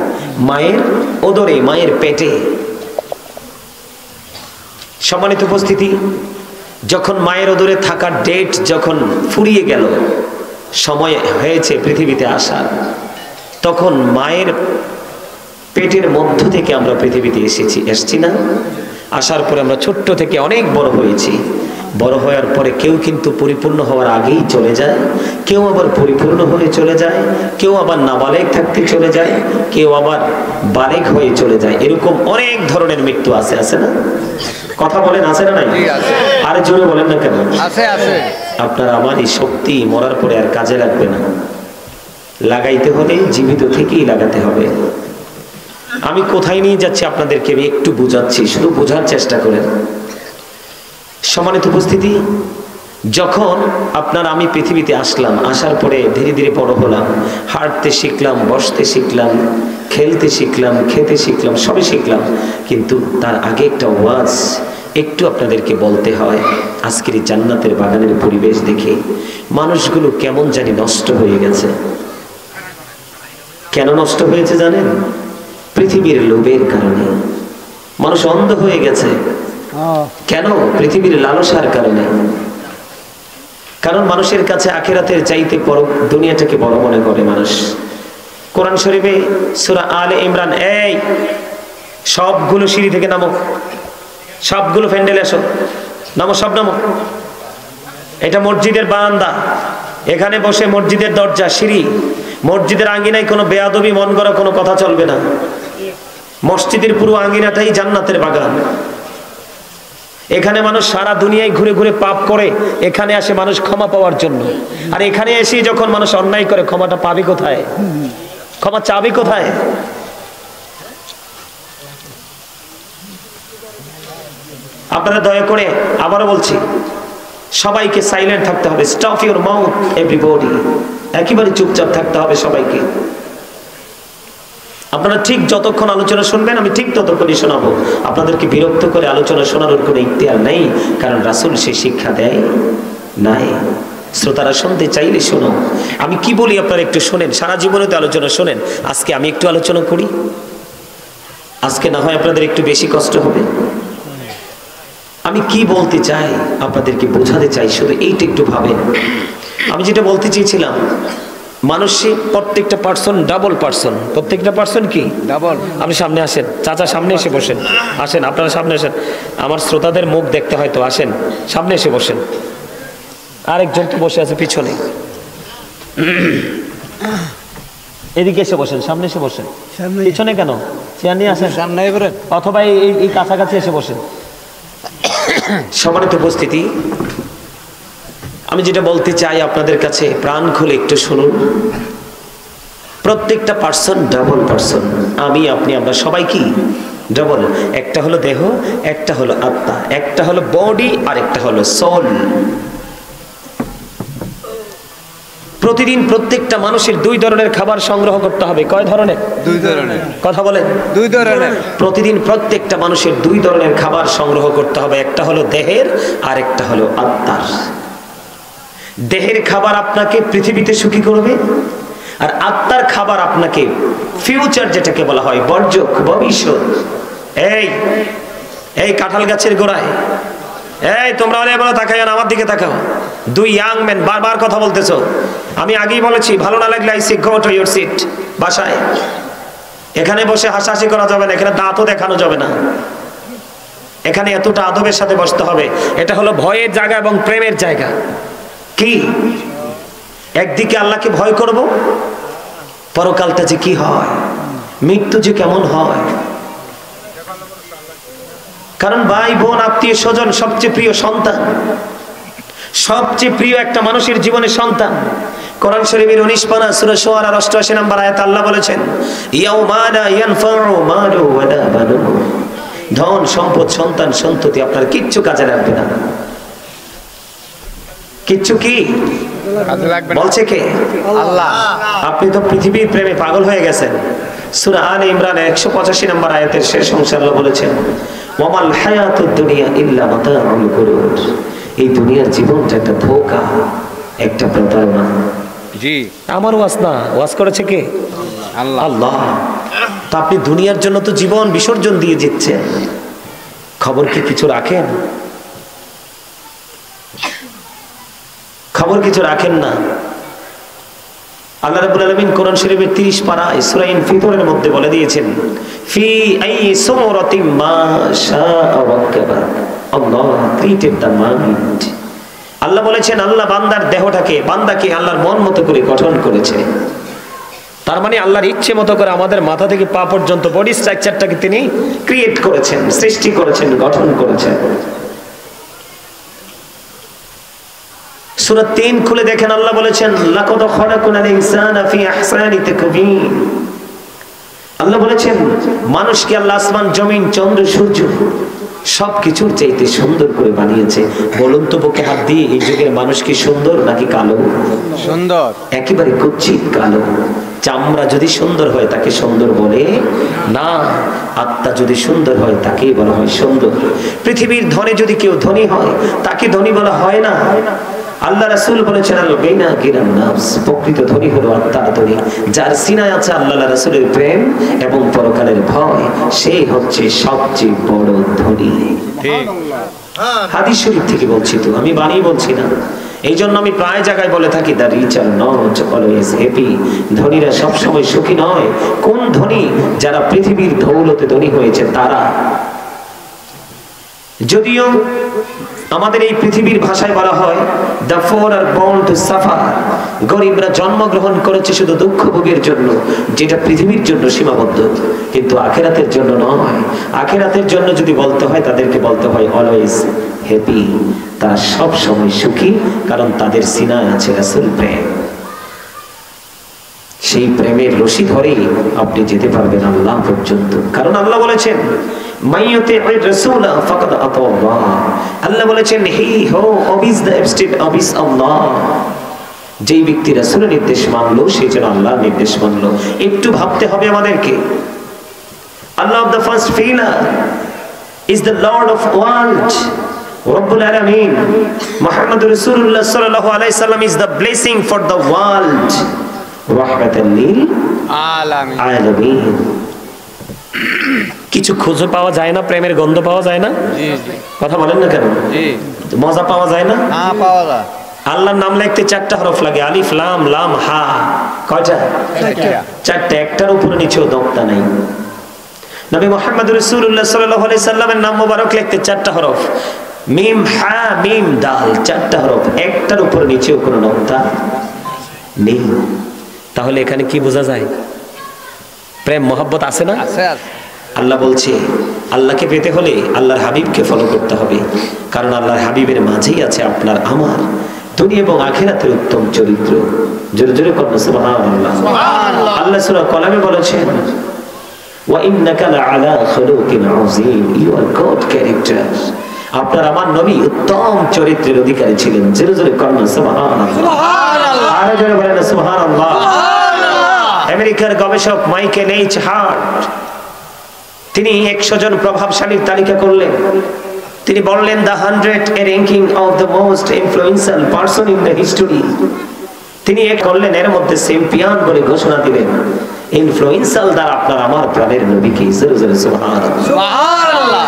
মায়ের উদরে, মায়ের পেটে। সম্মানিত উপস্থিতি, যখন মায়ের উদরে থাকার ডেট যখন ফুরিয়ে গেল, সময় হয়েছে পৃথিবীতে আসার, তখন মায়ের পেটের মধ্য থেকে আমরা পৃথিবীতে এসেছি না? আসার পরে আমরা ছোট্ট থেকে অনেক বড় হয়েছি। বড় হওয়ার পরে কেউ কিন্তু পরিপূর্ণ হওয়ার আগেই চলে যায়, কেউ আবার পরিপূর্ণ হয়ে চলে যায়, কেউ আবার নাবালেগ থাকতে চলে যায়, কেউ আবার বালেগ হয়ে চলে যায়। এরকম অনেক ধরনের মৃত্যু আছে, আছে না? কথা বলেন, আছে না নাই? আরে জোরে বলেন না কেন? আছে, আছে। আপনার আমার এই শক্তি মরার পরে আর কাজে লাগবে না। লাগাইতে হলে জীবিত থেকেই লাগাতে হবে। আমি কোথায় নিয়ে যাচ্ছি আপনাদেরকে আমি একটু বুঝাচ্ছি, শুধু বোঝার চেষ্টা করেন। সম্মানিত উপস্থিতি, যখন আমি পৃথিবীতে আসলাম, আসার পরে ধীরে ধীরে বড় হলাম, হাঁটতে শিখলাম, বসতে শিখলাম, খেলতে শিখলাম, খেতে শিখলাম, সবই শিখলাম। কিন্তু তার আগে একটা ওয়াজ একটু আপনাদেরকে বলতে হয়। আজকের এই জান্নাতের বাগানের পরিবেশ দেখে মানুষগুলো কেমন জানি নষ্ট হয়ে গেছে। কেন নষ্ট হয়েছে জানেন? পৃথিবীর লোভের কারণে। মানুষ অন্ধ হয়ে গেছে কেন? পৃথিবীর লালসার কারণে। কারণ মানুষের কাছে আখিরাতের চাইতে বড় দুনিয়াটাকে বড় মনে করে মানুষ। কোরআন শরীফে সূরা আলে ইমরান, এই সবগুলো সিঁড়ি থেকে নামো, সবগুলো প্যান্ডেলে এসো, নামো, সব নামো। এটা মসজিদের বারান্দা, এখানে বসে মসজিদের দরজা, সিঁড়ি, মসজিদের আঙ্গিনায় কোনো বেয়াদবি মন করা কোনো কথা চলবে না। মসজিদের পুরো আঙ্গিনাটাই জান্নাতের বাগান। এখানে মানুষ সারা দুনিয়ায় ঘুরে ঘুরে পাপ করে, এখানে আসে মানুষ ক্ষমা পাওয়ার জন্য। আর এখানে এসে যখন মানুষ অন্যায় করে, ক্ষমাটা পাবি কোথায়? ক্ষমা চাবি কোথায়? আপনারা দয়া করে আবারও বলছি, সবাইকে সাইলেন্ট থাকতে হবে। স্টপ ইউর মাউথ এভরিবডি, একেবারে চুপচাপ থাকতে হবে সবাইকে। আপনারা ঠিক যতক্ষণ আলোচনা শুনবেন আমি ঠিক ততক্ষণই শোনাবো। আপনাদেরকে বিরক্ত করে আলোচনা শোনানোর কোনো ইখতিয়ার নেই, কারণ রাসূল সেই শিক্ষা দেয় নাই। শ্রোতারা শুনতে চাইলে শোনো, আমি কি বলি আপনারা একটু শোনেন। সারা জীবনে তো আলোচনা শোনেন, আজকে আমি একটু আলোচনা করি। আজকে না হয় আপনাদের একটু বেশি কষ্ট হবে। আমি কি বলতে চাই আপনাদেরকে বোঝাতে চাই, শুধু এইটা একটু ভাবেন। আমি যেটা বলতে চেয়েছিলাম, মানুষের প্রত্যেকটা পার্সন ডাবল পার্সন। প্রত্যেকটা পার্সন কি ডাবল। আপনি সামনে আসেন, চাচা সামনে এসে বসেন। আসেন, আপনারা সামনে আসেন, আমার শ্রোতাদের মুখ দেখতে হয়তো। আসেন, সামনে এসে বসেন। আরেকজন তো বসে আছে পিছনে, এদিকে এসে বসেন, সামনে এসে বসেন। পিছনে কেন? চেয়ার নিয়ে আসেন সামনে, অথবা এই কাছাকাছি এসে বসেন। সম্মানিত উপস্থিতি, আমি যেটা বলতে চাই আপনাদের কাছে প্রাণ খুলে একটু শুনুন। প্রত্যেকটা পার্সন ডাবল পার্সন। আমি, আপনি, আমরা সবাই কি ডাবল। একটা হলো দেহ, একটা হলো আত্মা, একটা হলো বডি, আর একটা হলো সোল। প্রতিদিন প্রত্যেকটা মানুষের 2 ধরনের খাবার সংগ্রহ করতে হবে। কয় ধরনের? 2 ধরনের। কথা বলেন। 2 ধরনের। প্রতিদিন প্রত্যেকটা মানুষের 2 ধরনের খাবার সংগ্রহ করতে হবে। একটা হলো দেহের, আর একটা হলো আত্মার। দেহের খাবার আপনাকে পৃথিবীতে সুখী করবে, আর আত্মার খাবার আপনাকে ফিউচার, যেটাকে বলা হয় বর্জক, ভবিষ্যৎ। এই কাঁঠাল গাছের গোড়ায়, এই তোমরা অনেক বলো, তাকাই না, আমার দিকে তাকাও। 2 ইয়াং ম্যান বারবার কথা বলতেছো। আমি আগেই বলেছি, ভালো না লাগলে I say go to your seat. বাসায় এখানে বসে হাসাহাসি করা যাবে না, এখানে দাঁতও দেখানো যাবে না। এখানে এতটা আদবের সাথে বসতে হবে। এটা হলো ভয়ের জায়গা এবং প্রেমের জায়গা। কি একদিকে আল্লাহকে ভয় করব, পরকালটা যে কি হয়, মৃত্যু যে কেমন হয়। কারণ ভাই বোন আত্মীয় স্বজন সবচেয়ে প্রিয় সন্তান, সবচেয়ে প্রিয় একটা মানুষের জীবনে সন্তান। কোরআন শরীফের 19 পারা সূরা শুআরা 88 নম্বর আয়াতে আল্লাহ বলেছেন, ইয়াউমা লা ইয়ানফাউ মালু ওয়ালা বানুন। ধন সম্পদ সন্তান সন্ততি আপনার কিচ্ছু কাজে লাগবে না। কিচ্ছু কি কাজে লাগবে না বলছে কে? আল্লাহ। আপনি তো পৃথিবীর প্রেমে পাগল হয়ে গেছেন। সূরা আলে ইমরান 185 নম্বর আয়াতের শেষ অংশে আল্লাহ বলেছেন, ওয়ামাল হায়াতুদ দুনিয়া ইল্লা মাতাউল গুরুর। এই দুনিয়ার জীবনটা একটা ধোঁকা, একটা প্রতারণা। জি, আমার ওয়াজ না, ওয়াজ করেছে কে? আল্লাহ। আল্লাহ। তা আপনি দুনিয়ার জন্য তো জীবন বিসর্জন দিয়ে দিচ্ছেন, খবর কি কিছু রাখেন? খবর কিছু রাখেন না। আল্লাহ রাব্বুল আলামিন কোরআন শরীফের 30 পারা সূরা ইনফিতরের মধ্যে বলে দিয়েছেন, ফি আই সুমরাতিম মা শাআ ওয়াকাবা। আল্লাহ ক্রিয়েটেড দ্য মাইন্ড। আল্লাহ বলেছেন, আল্লাহ বান্দার দেহটাকে, বান্দাকে আল্লাহর মন মতো করে গঠন করেছে। তার মানে আল্লাহর ইচ্ছে মতো করে আমাদের মাথা থেকে পা পর্যন্ত বডি স্ট্রাকচারটাকে তিনি ক্রিয়েট করেছেন, সৃষ্টি করেছেন, গঠন করেছেন। সূরা 3 খুলে দেখেন, আল্লাহ বলেছেন, লাকাদ খালাকনাল ইনসানা ফি আহসানি তাকবীর। আল্লাহ বলেছেন, মানুষকে আল্লাহ আসমান, জমিন, চন্দ্র, সূর্য সবকিছুর চাইতে সুন্দর করে বানিয়েছে। বলুন তো বুকে হাত দিয়ে, এই যুগের মানুষ কি সুন্দর নাকি কালো? সুন্দর, একেবারে কুৎসিত কালো। চামড়া যদি সুন্দর হয় তাকে সুন্দর বলে না, আত্মা যদি সুন্দর হয় তাকেই বলা হয় সুন্দর। পৃথিবীর ধনে যদি কেউ ধনী হয় তাকে ধনী বলা হয় না, আল্লাহ রাসূল বলেছেন আল গাইনা গিরান নাফস, প্রকৃত ধনী হলো আত্মার ধনী, যার সিনায় আছে আল্লাহ রাসূলের প্রেম এবং পরকালের ভয়, সেই হচ্ছে সবচেয়ে বড় ধনী। ঠিক। হাদিস শরীফ থেকে বলছি, তো আমি বানিয়ে বলছি না। এই জন্য আমি প্রায় জায়গায় বলে থাকি, the rich are not always happy, ধনীরা সবসময় সুখী নয়। কোন ধনী? যারা পৃথিবীর দৌলতে ধনী হয়েছে তারা। যদিও আমাদের এই পৃথিবীর ভাষায় বলা হয় the poor are born to suffer, গরিবরা জন্মগ্রহণ করেছে শুধু দুঃখ ভোগের জন্য, যেটা পৃথিবীর জন্য সীমাবদ্ধ, কিন্তু আখিরাতের জন্য নয়। আখিরাতের জন্য যদি বলতে হয়, তাদেরকে বলতে হয় অলওয়েজ হ্যাপি, তারা সব সময় সুখী, কারণ তাদের সিনায় আছে রাসূল প্রেম। সেই প্রেমের রশি ধরে আপনি যেতে পারবেন আল্লাহ পর্যন্ত, কারণ আল্লাহ বলেছেন মাইয়ুতি'ir রাসূলা ফাকাদ আতাল্লাহ। আল্লাহ বলেছেন হি হু ওবিস দ্য এবস্টেট অবিস আল্লাহ, যেই ব্যক্তি রাসূলের নির্দেশ মানলো সে যেন আল্লাহর নির্দেশ মানলো। একটু ভাবতে হবে আমাদেরকে। আল্লাহ of the first pillar is the lord of world, রব্বুল আলামিন। মুহাম্মদুর রাসূলুল্লাহ সাল্লাল্লাহু আলাইহি সাল্লাম is the blessing for the world, রাহমাতাল লিল আলামিন। কিছু খুঁজে পাওয়া যায় না, প্রেমের গন্ধ পাওয়া যায় না, কথা বলেন না কেন? মজা পাওয়া যায় না? পাওয়া যায়। আল্লাহর নাম লিখতে 4টা হরফ লাগে, আলিফ লাম লাম হা। কয়টা? 4টা। একটার উপরে নিচেও দক্তা নাই। নবী মুহাম্মদ রাসূলুল্লাহ সাল্লাল্লাহু আলাইহি সাল্লামের নাম মোবারক লিখতে 4টা হরফ, মিম হা মিম দাল, 4টা হরফ, একটার উপরে নিচেও কোনো দক্তা নেই। তাহলে এখানে কি বোঝা যায়? প্রেম মহব্বত আছে না? আল্লাহ বলছে আল্লাহকে পেতে হলে আল্লাহর হাবিবকে ফলো করতে হবে, কারণ আল্লাহর হাবিবের মাঝেই আছে আপনার আমার দুনিয়া এবং আখিরাতের উত্তম চরিত্র। জোরে জোরে বলুন সুবহানাল্লাহ। আল্লাহ সূরা কলামে বলেছেন ওয়া ইন্নাকা লাআলা খুলুকিন আযীম, ইউ আর গড ক্যারেক্টার। আপনার আমার নবী উত্তম চরিত্রের অধিকারী ছিলেন। জোরে জোরে বলুন সুবহানাল্লাহ। আরো জোরে বলেন সুবহানাল্লাহ। আমেরিকার গবেষক মাইকেল এইচ হার্ট তিনি 100 জন প্রভাবশালীর তালিকা করলেন। তিনি বললেন the 100 A ranking of the most influential person in the history. তিনি এক করলেন, এর মধ্যে চ্যাম্পিয়ন বলে ঘোষণা দিলেন ইনফ্লুয়েন্সিয়াল দ্বারা আপনার আমার প্রাণের নবীকে। সুবহানাল্লাহ।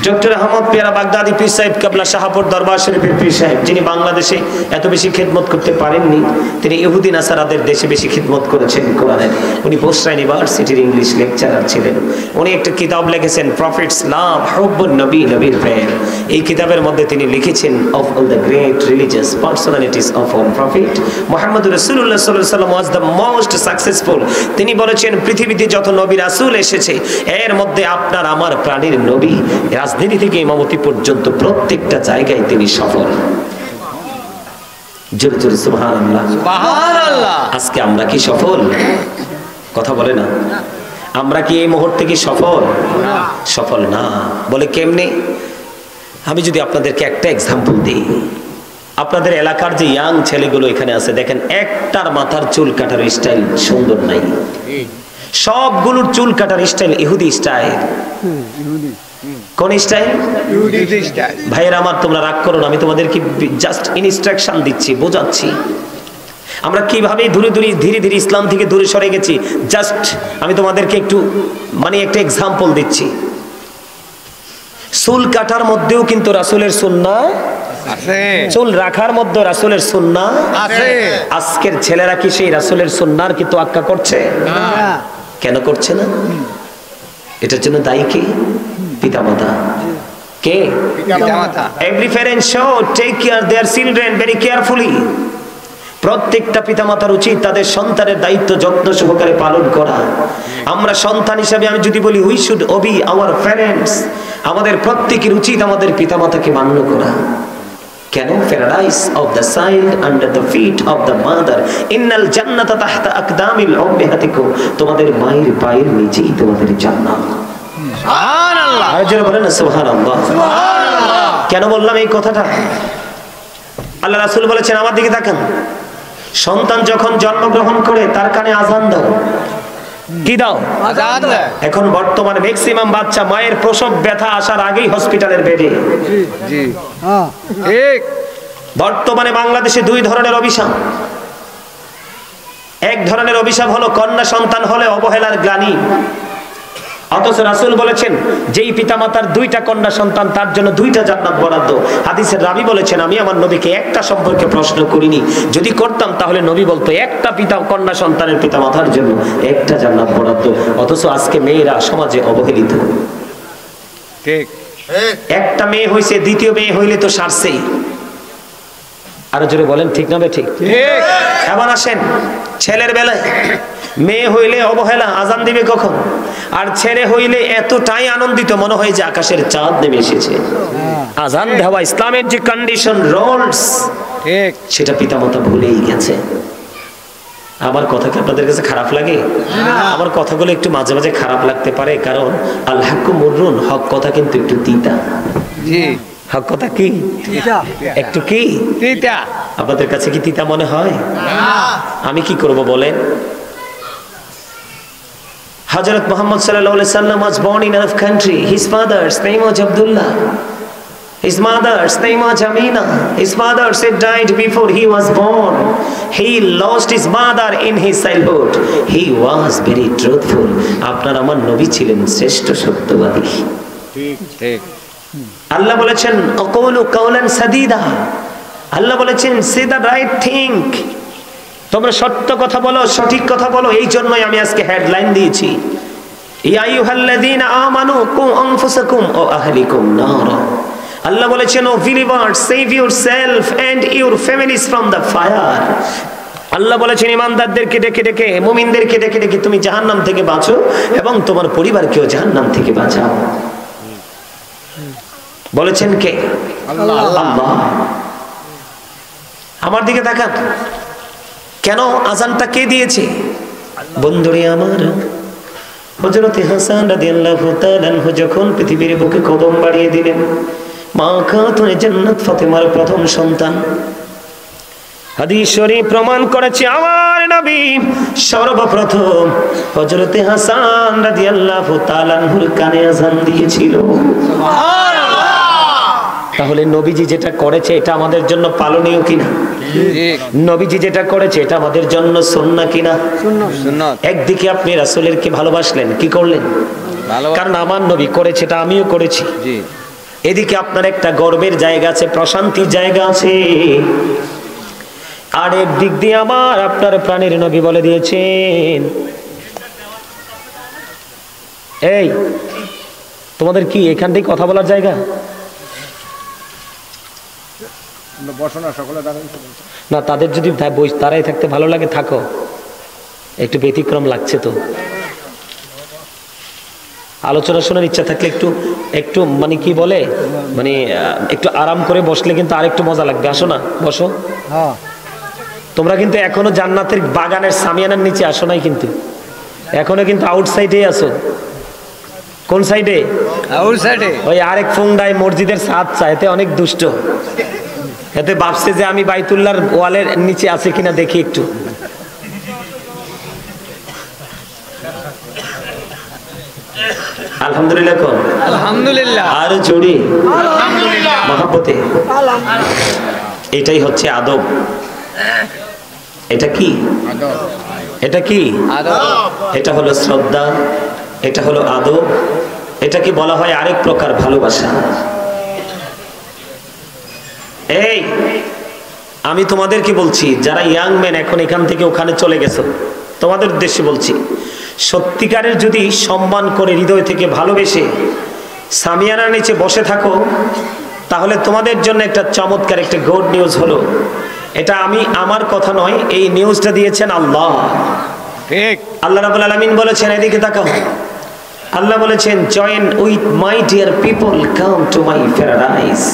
ডক্টর আহমদ পেয়ারা বাগদাদি পীর সাহেব কেবলা শাহপুর দরবার শরীফের পীর সাহেব, যিনি বাংলাদেশে এত বেশি খিদমত করতে পারেননি, তিনি ইহুদি নাসারাদের দেশে বেশি খিদমত করেছেন কোরআনের। উনি বোসরা ইউনিভার্সিটির ইংলিশ লেকচারার ছিলেন। উনি একটা কিতাব লিখেছেন প্রফিটস লাভ, হুব্বুন নবী, নবীর প্রেম। এই কিতাবের মধ্যে তিনি লিখেছেন of all the great religious personalities of all prophet মুহাম্মদ রাসূলুল্লাহ সাল্লাল্লাহু আলাইহি ওয়াসাল্লাম ওয়াজ দ্য মোস্ট সাকসেসফুল। তিনি বলেছেন পৃথিবীতে যত নবী রাসূল এসেছে এর মধ্যে আপনার আমার প্রাণের নবী রাজনীতি থেকে ইমামতি পর্যন্ত প্রত্যেকটা জায়গায় তিনি সফল। জোরে জোরে সুবহানাল্লাহ। সুবহানাল্লাহ। আজকে আমরা কি সফল? কথা বলে না। আমরা কি এই মুহূর্তে কি সফল? সফল না। বলে কেমনে? আমি যদি আপনাদেরকে একটা এক্সাম্পল দিই, আপনাদের এলাকার যে ইয়াং ছেলেগুলো এখানে আছে, দেখেন একটার মাথার চুল কাটার স্টাইল সুন্দর নাই, সবগুলোর চুল কাটার স্টাইল ইহুদি স্টাইল। কোন স্টাইল? ইহুদি স্টাইল। ভাইয়েরা আমার, তোমরা রাগ করো না, আমি তোমাদেরকে জাস্ট ইনস্ট্রাকশন দিচ্ছি, বোঝাচ্ছি আমরা কিভাবে ধীরে ধীরে ইসলাম থেকে দূরে সরে গেছি। জাস্ট আমি তোমাদেরকে একটু একটা এক্সাম্পল দিচ্ছি। চুল কাটার মধ্যেও কিন্তু রাসূলের সুন্নাহ আছে, চুল রাখার মধ্যে রাসূলের সুন্নাহ আছে। আজকের ছেলেরা কি সেই রাসূলের সুন্নাহর কি তোয়াক্কা করছে? না। কেন করছে না? এটার জন্য দায়ী কে? পিতামাতা। কে? পিতামাতা। Every parent should take care their children very carefully. প্রত্যেকটা পিতামাতার উচিত তাদের সন্তানের দায়িত্ব যত্ন সহকারে পালন করা। আমরা সন্তান হিসেবে আমি যদি বলি we should obey our parents, আমাদের প্রত্যেকের উচিত আমাদের পিতামাতাকে মান্য করা। কেন? Paradise of the child under the feet of the mother, ইন্নাল জান্নাতা তাহতা আকদামিল উম্মাহাতিকুম, তোমাদের মায়ের পায়ের নিচেই তোমাদের জান্নাত। সুবহানাল্লাহ। আর যারা বলেন সুবহানাল্লাহ। সুবহানাল্লাহ। কেন বললাম এই কথাটা? আল্লাহ রাসূল বলেছেন, আমার দিকে তাকান, সন্তান যখন জন্মগ্রহণ করে তার কানে আযান দাও। কি দাও? আযান দাও। এখন বর্তমানে ম্যাক্সিমাম বাচ্চা মায়ের প্রসব ব্যথা আসার আগেই হসপিটালের বেডে। জি জি, হ্যাঁ ঠিক। বর্তমানে বাংলাদেশে দুই ধরনের অভিশাপ। এক ধরনের অভিশাপ হলো কন্যা সন্তান হলে অবহেলার গ্লানি। অথচ রাসূল বলেছেন যেই পিতামাতার দুইটা কন্যা সন্তান তার জন্য দুইটা জান্নাত বরাদ্দ। হাদিসের রাবী বলেছেন আমি আমার নবীকে একটা সম্পর্কে প্রশ্ন করিনি, যদি করতাম তাহলে নবী বলতো একটা কন্যা সন্তানের পিতামাতার জন্য একটা জান্নাত বরাদ্দ। অথচ আজকে মেয়েরা সমাজে অবহেলিত। ঠিক। একটা মেয়ে হইছে, দ্বিতীয় মেয়ে হইলে তো সারছেই। আরো জোরে বলেন ঠিক না ঠিক? এবার আসেন ছেলের বেলায়, মেয়ে হইলে অবহেলা, আজান দিবে কখন? আর ছেলে হইলে এতটাই আনন্দিত মনে হয় যে আকাশের চাঁদ নেমে এসেছে। আজান দেওয়া ইসলামের যে কন্ডিশন রুলস, ঠিক, সেটা পিতামাতা ভুলেই গেছে। আমার কথা কি আপনাদের কাছে খারাপ লাগে? আমার কথাগুলো একটু মাঝে মাঝে খারাপ লাগতে পারে, কারণ আল হাক্কু মুররুন, হক কথা কিন্তু একটু তিতা। জি, হক কথা কি একটু কি তিতা। আপনাদের কাছে কি তিতা মনে হয়? আমি কি করব বলেন? Hazrat Muhammad sallallahu alaihi wasallam was born in Arab country. His father's name was Abdullah. His mother's name was Amina. His father said died before he was born. He lost his mother in his childhood. He was very truthful. আপনার আমার নবী ছিলেন শ্রেষ্ঠ সত্যবাদী। ঠিক ঠিক। আল্লাহ বলেছেন আকুলু কাওলান সাদীদা। আল্লাহ বলেছেন সে দ্য রাইট থিং। তোমরা সত্য কথা বলো, সঠিক কথা বলো। এই জন্যই আমি আজকে হেডলাইন দিয়েছি ইয়া আইয়ুহাল্লাযীনা আমানু কু আনফুসাকুম ওয়া আহলিকুম নারা। আল্লাহ বলেছেন O believers save yourself and your families from the fire. আল্লাহ বলেছেন ইমানদারদেরকে ডেকে ডেকে, মুমিনদেরকে ডেকে ডেকে তুমি জাহান্নাম থেকে বাঁচো এবং তোমার পরিবারকেও জাহান্নাম থেকে বাঁচাও। বলেছেন কে? আল্লাহ। আল্লাহ। আমার দিকে তাকান, কেন আজানটা কে দিয়েছে? বন্ধুরে আমার, হযরত হাসান রাদিয়াল্লাহু তাআলা আনহু যখন পৃথিবীর বুকে কদম বাড়িয়ে দিলেন, মা খাতুনে জান্নাত ফাতেমার প্রথম সন্তান। হাদিস শরীফ প্রমাণ করেছে আমার নবী সর্বপ্রথম হযরত হাসান রাদিয়াল্লাহু তাআলা আনহুর কানে আযান দিয়েছিল। সুবহানাল্লাহ। তাহলে নবীজি যেটা করেছে এটা আমাদের জন্য পালনীয় কিনা? নবীজি যেটা করেছে এটা আমাদের জন্য সুন্নাহ কিনা? সুন্নাত। একদিকে আপনি রাসূলেরকে ভালোবাসলেন, কি করলেন? কারণ আমার নবী করেছে, এটা আমিও করেছি। জি। এদিকে আপনার একটা গর্বের জায়গা আছে, প্রশান্তির জায়গা আছে। আর একদিক দিয়ে আমার আপনার প্রাণের নবী বলে দিয়েছেন এই তোমাদের কি এখান থেকে কথা বলার জায়গা? না, তাদের যদি দাঁড়াই থাকতে ভালো লাগে থাকো, একটু ব্যতিক্রম লাগছে তো। আলোচনা শোনার ইচ্ছা থাকলে একটু একটু মানে কি বলে, মানে একটু আরাম করে বসলে কিন্তু আরেকটু মজা লাগবে। আসো না, বসো। তোমরা কিন্তু এখনো জান্নাতের বাগানের সামিয়ানার নিচে আসো নাই, কিন্তু এখনো কিন্তু আউটসাইডে আছো। কোন সাইডে? আউটসাইডে। ওই আরেক ফুংডায় মসজিদের ছাদ চাইতে অনেক দুষ্ট, এতে ভাবছে যে আমি বাইতুল্লাহর ওয়ালের নিচে আছে কিনা দেখি একটু। আলহামদুলিল্লাহ কোন? আলহামদুলিল্লাহ। আর জোরে আলহামদুলিল্লাহ। মহব্বতে এটাই হচ্ছে আদব। এটা কি আদব? এটা কি আদব? এটা হলো শ্রদ্ধা, এটা হলো আদব। এটাকে বলা হয় আরেক প্রকার ভালোবাসা। এই আমি তোমাদেরকে বলছি, যারা ইয়াং ম্যান এখন এখান থেকে ওখানে চলে গেছো, তোমাদের উদ্দেশ্যে বলছি, সত্যিকারের যদি সম্মান করে হৃদয় থেকে ভালোবেসে সামিয়ানার নিচে বসে থাকো, তাহলে তোমাদের জন্য একটা চমৎকার একটা গুড নিউজ হলো, এটা আমি আমার কথা নয়, এই নিউজটা দিয়েছেন আল্লাহ। ঠিক। আল্লাহ রাব্বুল আলামিন বলেছেন, এদিকে তাকাও। আল্লাহ বলেছেন join with my dear people come to my paradise.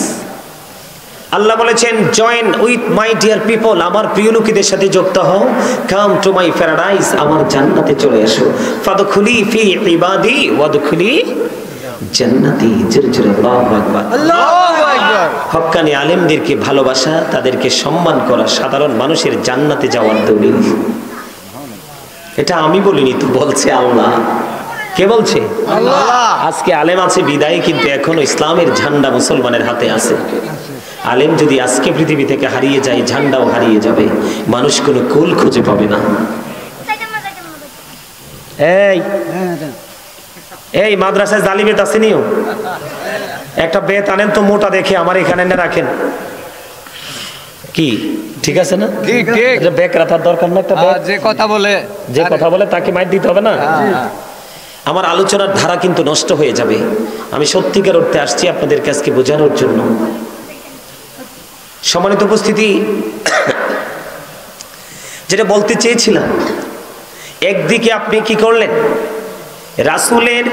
আল্লাহ বলেছেন join with my dear people, আমার প্রিয় লোকেদের সাথে যুক্ত হও। কাম টু মাই প্যারাডাইস, আমার জান্নাতে চলে এসো। ফাদখুলি ফি ইবাদি ওয়াদখুলি জান্নাতি। জোরে জোরে আল্লাহু আকবার। আল্লাহু আকবার। হক্কানি আলেমদেরকে ভালোবাসা, তাদেরকে সম্মান করা সাধারণ মানুষের জান্নাতে যাওয়ার দলিল। এটা আমি বলিনি তো, বলছে আল্লাহ। কে বলছে? আল্লাহ। আজকে আলেম আছে বিদায়, কিন্তু এখনো ইসলামের ঝান্ডা মুসলমানের হাতে আছে। আলেম যদি আজকে পৃথিবী থেকে হারিয়ে যায়, ঝান্ডাও হারিয়ে যাবে, মানুষ কোনো কুল খুঁজে পাবে না। এই এই মাদ্রাসায় জালি বেত আছে নিও, একটা বেত আনেন তো মোটা দেখে, আমার এখানে এনে রাখেন। কি ঠিক আছে না? ঠিক ঠিক। বেক রাখার দরকার না, একটা যে কথা বলে তাকে মাইর দিতে হবে না। আমার আলোচনার ধারা কিন্তু নষ্ট হয়ে যাবে। আমি সত্যিকার অর্থে আসছি আপনাদেরকে আজকে বোঝানোর জন্য। সম্মানিত উপস্থিতি, যেটা বলতে চেয়েছিলাম, একদিকে আপনি কি করলেন, রাসূলের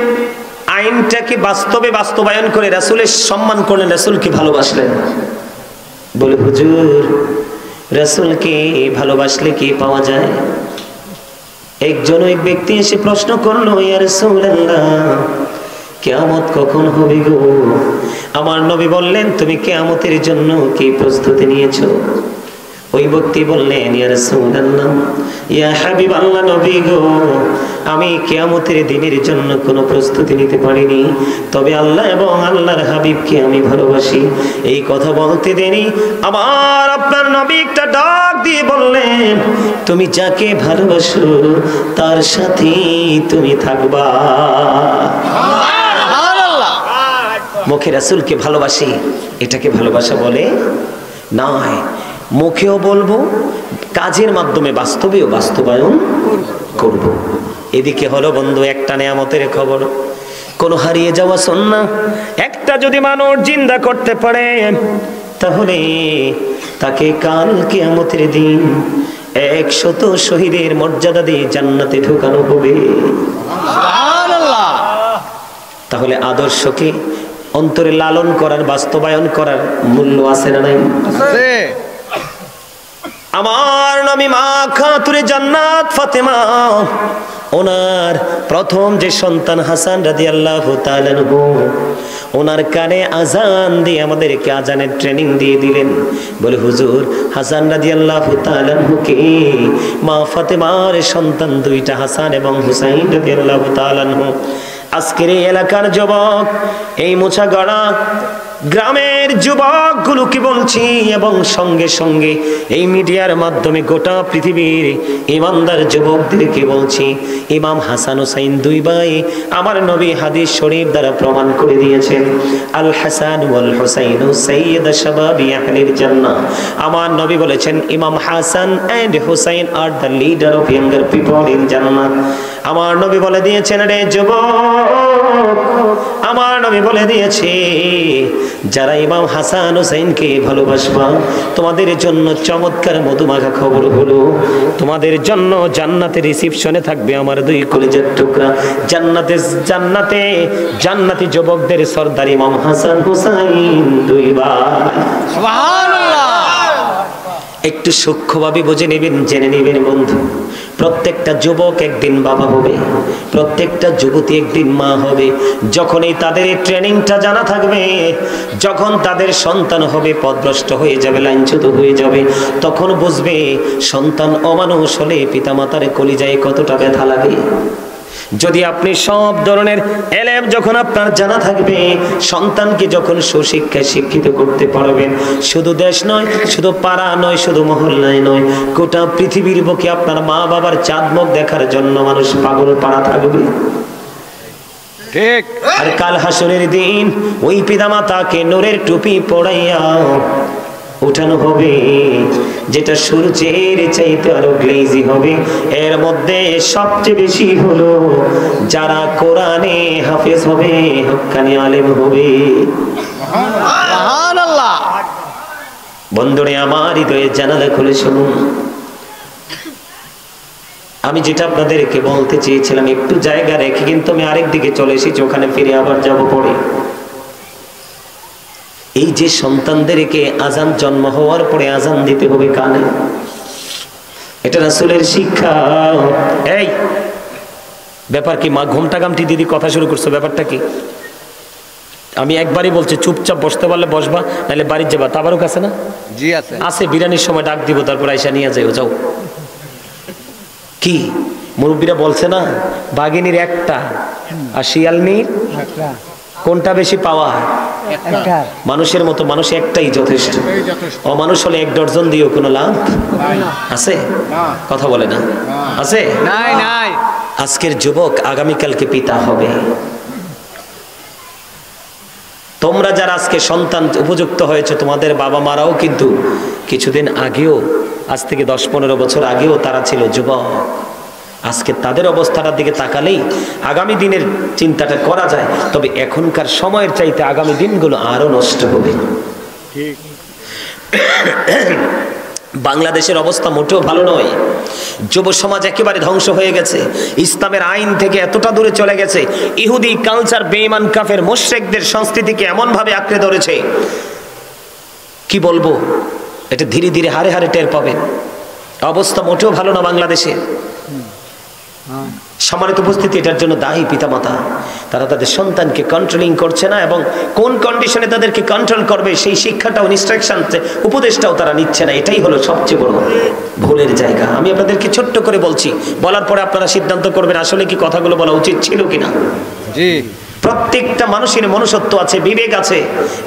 আইনটাকে বাস্তবে বাস্তবায়ন করে রাসূলের সম্মান করলেন, রাসূলকে ভালোবাসলেন। বলে হুজুর, রাসূলকে ভালোবাসলে কি পাওয়া যায়? একজন ওই ব্যক্তি এসে প্রশ্ন করলো, ইয়া রাসূলুল্লাহ, কিয়ামত কখন হবে গো? আমার নবী বললেন, তুমি কিয়ামতের জন্য কি প্রস্তুতি নিয়েছো? ওই ব্যক্তি বললেন, ইয়া রাসূলুল্লাহ, ইয়া হাবিবাল্লাহ, নবী গো, আমি কিয়ামতের দিনের জন্য কোনো প্রস্তুতি নিতে পারিনি, তবে আল্লাহ এবং আল্লাহর হাবিবকে আমি ভালোবাসি। এই কথা বলতে দেরি আমার আপনার নবী একটা ডাক দিয়ে বললেন, তুমি যাকে ভালোবাসো তার সাথেই তুমি থাকবা। মুখে রাসূলকে ভালোবাসি, এটাকে ভালোবাসা বলে নয়। মুখেও বলবো, কাজের মাধ্যমে বাস্তবেও বাস্তবায়ন করব। এদিকে হলো বন্ধু একটা নেয়ামতের খবর, কোন হারিয়ে যাওয়া সুন্নাহ একটা যদি মানুষ জিন্দা করতে পারে, তাহলে তাকে কাল কিয়ামতের দিন 100 শহীদের মর্যাদা দিয়ে জান্নাতে ঢোকানো হবে। সুবহানাল্লাহ। তাহলে আদর্শকে অন্তরে লালন করার, বাস্তবায়ন করার মূল্য আছে না নাই? আছে। আমার নবী মা খাতুনে জান্নাত ফাতেমা, ওনার প্রথম যে সন্তান হাসান রাদিয়াল্লাহু তাআলা আনহু, ওনার কানে আজান দিয়ে আমাদেরকে আজানের ট্রেনিং দিয়ে দিলেন। বলে হুজুর, হাসান রাদিয়াল্লাহু তাআলা আনহুকে মা ফাতেমার সন্তান দুইটা হাসান এবং হুসাইন রাদিয়াল্লাহু তাআলা আনহু। আজকের এই এলাকার যুবক, এই মোছাগড়া গ্রামের যুবকগুলোকে বলছি, এবং সঙ্গে সঙ্গে এই মিডিয়ার মাধ্যমে গোটা পৃথিবীর ইমানদার যুবকদেরকে বলছি, ইমাম হাসান হুসাইন দুই ভাই আমার নবী হাদিস শরীফ দ্বারা প্রমাণ করে দিয়েছেন, আল হাসান ওয়াল হুসাইন সাইয়্যিদা শাবাবি আহলিল জান্নাহ। আমার নবী বলেছেন, ইমাম Hasan and Hussain are the leader of younger people in জান্নাহ। আমার নবী বলে দিয়েছেন, রে যুবক, আমার নবী বলে দিয়েছে, যারা ইমাম হাসান হুসাইনকে ভালোবাসবা, তোমাদের জন্য চমৎকার মধুমাখা খবর হলো, তোমাদের জন্য জান্নাতে রিসিপশনে থাকবে আমার দুই কলিজার টুকরা, জান্নাতি যুবকদের সরদার ইমাম হাসান হুসাইন দুই ভাই। সুবহানাল্লাহ। একটু সূক্ষ্মভাবে বুঝে নেবেন, জেনে নেবেন বন্ধু, প্রত্যেকটা যুবক একদিন বাবা হবে, প্রত্যেকটা যুবতী একদিন মা হবে। যখনই তাদের এই ট্রেনিংটা জানা থাকবে, যখন তাদের সন্তান হবে পথভ্রষ্ট হয়ে যাবে, লাইনচ্যুত হয়ে যাবে, তখন বুঝবে সন্তান অমানুষ হলে পিতামাতার কলিজায় কতটা ব্যথা লাগে। যদি আপনি সব ধরনের এলেম যখন আপনার জানা থাকবে, সন্তানকে যখন সুশিক্ষায় শিক্ষিত করতে পারবেন, শুধু দেশ নয়, শুধু পাড়া নয়, শুধু মহল্লায় নয়, গোটা পৃথিবীর বুকে আপনার মা বাবার চাঁদমুখ দেখার জন্য মানুষ পাগল পাড়া থাকবে। ঠিক। আর কাল হাসরের দিন ওই পিতামাতাকে নূরের টুপি পরাইয়া উঠানো হবে, যেটা সূর্যের চাইতে আরো গ্লেজি হবে। এর মধ্যে সবচেয়ে বেশি হলো যারা কোরআনে হাফেজ হবে, হক্কানি আলেম হবে। সুবহানাল্লাহ। বন্ধুরে আমার হৃদয়ে জানালা খুলে শুনুন, আমি যেটা আপনাদেরকে বলতে চেয়েছিলাম একটু জায়গা রেখে, কিন্তু আমি আরেক দিকে চলে এসেছি, ওখানে ফিরে আবার যাব পরে। এই যে সন্তানদেরকে আজান জন্ম হওয়ার পরে আজান দিতে হবে কানে, এটা রাসূলের শিক্ষা। এই ব্যাপার কি মা ঘুমটা গামটি দিদি কথা শুরু করছো, ব্যাপারটা কি? আমি একবারই বলছি, চুপচাপ বসতে পারলে বসবা, নাহলে বাড়ির যাবা। তাবারুক আছে না? জি আছে। আছে, বিরিয়ানির সময় ডাক দিব, তারপর আইসা নিয়ে যাও। যাও। কি মুরব্বীরা বলছে না, বাঘিনীর একটা আর শিয়ালনির কোনটা বেশি পাওয়া? মানুষের মতো মানুষ একটাই যথেষ্ট। অমানুষ হলে 1 ডজন দিয়েও কোনো লাভ আছে? কথা বলে না, আছে? নাই নাই। আজকের যুবক আগামীকালকে পিতা হবে। তোমরা যারা আজকে সন্তান উপযুক্ত হয়েছে, তোমাদের বাবা মারাও কিন্তু কিছুদিন আগেও, আজ থেকে 10-15 বছর আগেও তারা ছিল যুবক। আজকে তাদের অবস্থাটার দিকে তাকালেই আগামী দিনের চিন্তাটা করা যায়। তবে এখনকার সময়ের চাইতে আগামী দিনগুলো আরো নষ্ট হবে। বাংলাদেশের অবস্থা মোটেও ভালো নয়। যুব সমাজ একেবারে ধ্বংস হয়ে গেছে। ইসলামের আইন থেকে এতটা দূরে চলে গেছে। ইহুদি কালচার, বেঈমান কাফের মুশরিকদের সংস্কৃতিকে এমন ভাবে আঁকড়ে ধরেছে, কি বলবো, এটা ধীরে ধীরে হারে হারে টের পাবেন। অবস্থা মোটেও ভালো না বাংলাদেশে। সম্মানিত উপস্থিতি, এটার জন্য দায়ী পিতামাতা। তারা তাদের সন্তানকে কন্ট্রোলিং করছে না, এবং কোন কন্ডিশনে তাদেরকে কন্ট্রোল করবে সেই শিক্ষাটাও, ইনস্ট্রাকশন, উপদেশটাও তারা নিচ্ছে না। এটাই হলো সবচেয়ে বড় ভুলের জায়গা। আমি আপনাদেরকে ছোট্ট করে বলছি, বলার পরে আপনারা সিদ্ধান্ত করবেন আসলে কি কথাগুলো বলা উচিত ছিল কিনা। জি, প্রত্যেকটা মানুষের মনুষ্যত্ব আছে, বিবেক আছে,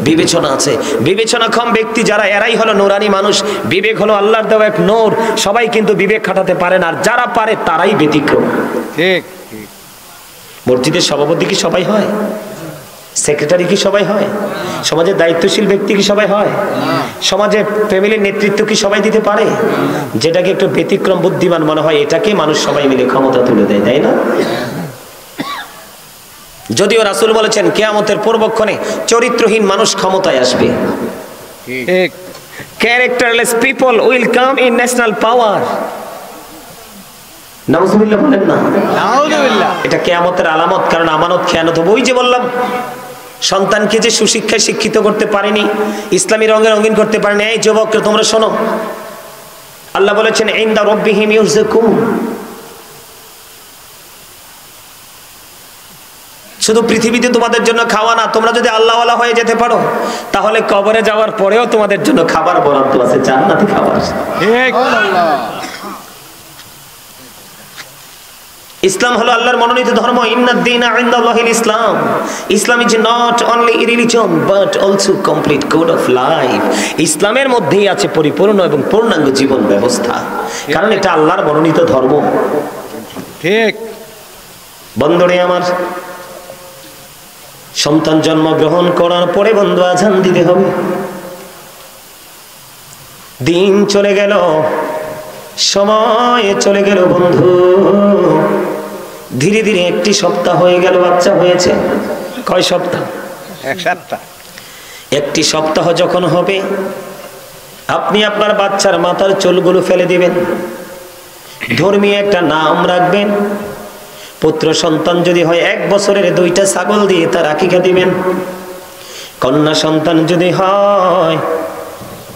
বিবেচনা আছে। বিবেচনাক্ষম ব্যক্তি যারা, এরাই হলো নুরানি মানুষ। বিবেক হলো আল্লাহর দেওয়া এক নূর। সবাই কিন্তু বিবেক খাটাতে পারে না, আর যারা পারে তারাই ব্যতিক্রম। ঠিক। মসজিদের সভাপতি কি সবাই হয়? সেক্রেটারি কি সবাই হয়? সমাজের দায়িত্বশীল ব্যক্তি কি সবাই হয়? সমাজের ফ্যামিলির নেতৃত্ব কি সবাই দিতে পারে? যেটাকে একটু ব্যতিক্রম বুদ্ধিমান মনে হয়, এটাকে মানুষ সবাই মিলে ক্ষমতা তুলে দেয়, তাই না? যদিও রাসূল বলেছেন কিয়ামতের পূর্বক্ষণে চরিত্রহীন মানুষ ক্ষমতায় আসবে। ঠিক। Characterless people will come in national power. নাউজুবিল্লাহ বলেন না? নাউজুবিল্লাহ। এটা কিয়ামতের আলামত, কারণ আমানত খেয়ানত হবে। ওই যে বললাম, সন্তানকে যে সুশিক্ষায় শিক্ষিত করতে পারেনি, ইসলামী রঙে রঙিন করতে পারেনি। এই যুবকরা তোমরা শোনো, আল্লাহ বলেছেন ইনদা রাব্বিহিম ইউরযাকুন। শুধু পৃথিবীতে তোমাদের জন্য খাওয়া না, তোমরা যদি আল্লাহওয়ালা হয়ে যেতে পারো, তাহলে কবরে যাওয়ার পরেও তোমাদের জন্য খাবার বরাদ্দ আছে, জান্নাতি খাবার। ঠিক। ইসলাম হলো আল্লাহর মনোনীত ধর্ম। ইন্নাদ-দীনা ইনদাল্লাহিল ইসলাম। Islam is not only religion but also complete code of life. ইসলামের মধ্যেই আছে পরিপূর্ণ এবং পূর্ণাঙ্গ জীবন ব্যবস্থা, কারণ এটা আল্লাহর মনোনীত ধর্ম। ঠিক। বন্ধুরে আমার, সন্তান জন্মগ্রহণ করার পরে বন্ধু আজান দিতে হবে। দিন চলে গেল, সময় চলে গেল বন্ধু। ধীরে ধীরে 1 সপ্তাহ হয়ে গেল, বাচ্চা হয়েছে। কয় সপ্তাহ? 1 সপ্তাহ। 1 সপ্তাহ যখন হবে, আপনি আপনার বাচ্চার মাথার চুলগুলো ফেলে দিবেন, ধর্মীয় একটা নাম রাখবেন। পুত্র সন্তান যদি হয় 1 বছরের 2টা ছাগল দিয়ে তার আকিকা দিবেন। কন্যা সন্তান যদি হয়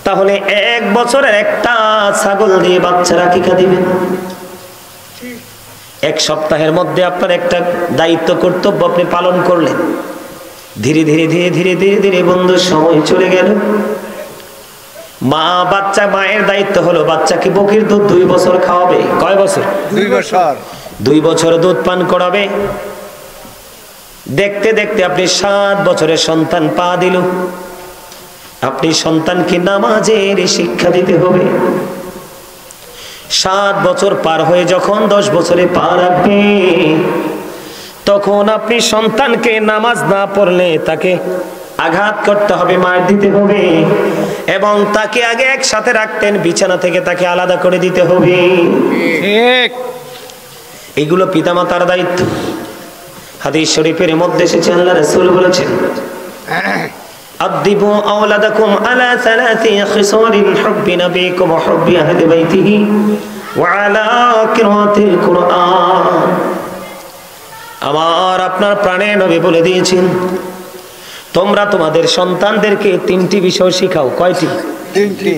তাহলে 1 বছরের 1টা ছাগল দিয়ে বাচ্চার আকিকা দিবেন। 1 সপ্তাহের মধ্যে আপনার একটা দায়িত্ব, কর্তব্য আপনি পালন করলেন। ধীরে ধীরে ধীরে ধীরে ধীরে ধীরে বন্ধু সময় চলে গেল। মায়ের দায়িত্ব হলো বাচ্চাকে বকির দুধ 2 বছর খাওয়াবে। কয় বছর? 2 বছর। 2 বছর দুধ পান করাবে। দেখতে দেখতে আপনি 7 বছরের সন্তান পা দিল। আপনি সন্তানকে নামাজের শিক্ষা দিতে হবে। 7 বছর পার হয়ে যখন 10 বছরে পা রাখবে, তখন আপনি সন্তানকে নামাজ না পড়লে তাকে আঘাত করতে হবে, মার দিতে হবে, এবং তাকে আগে একসাথে রাখতেন, বিছানা থেকে তাকে আলাদা করে দিতে হবে। ঠিক। এগুলো পিতামাতার দায়িত্ব। হাদিস শরীফের মধ্যে এসেছে, আল্লাহ রাসূল বলেছেন আদিবু আওলাদাকুম আলা 3 খিসালিন হুব্বি নবিকুম ওয়া হুব্বি আহলি বাইতিহি ওয়া আলা কিরাতিল কুরআন। আমার আপনার প্রাণের নবী বলে দিয়েছেন, তোমরা তোমাদের সন্তানদেরকে 3টি বিষয় শিখাও। কয়টি? 3টি।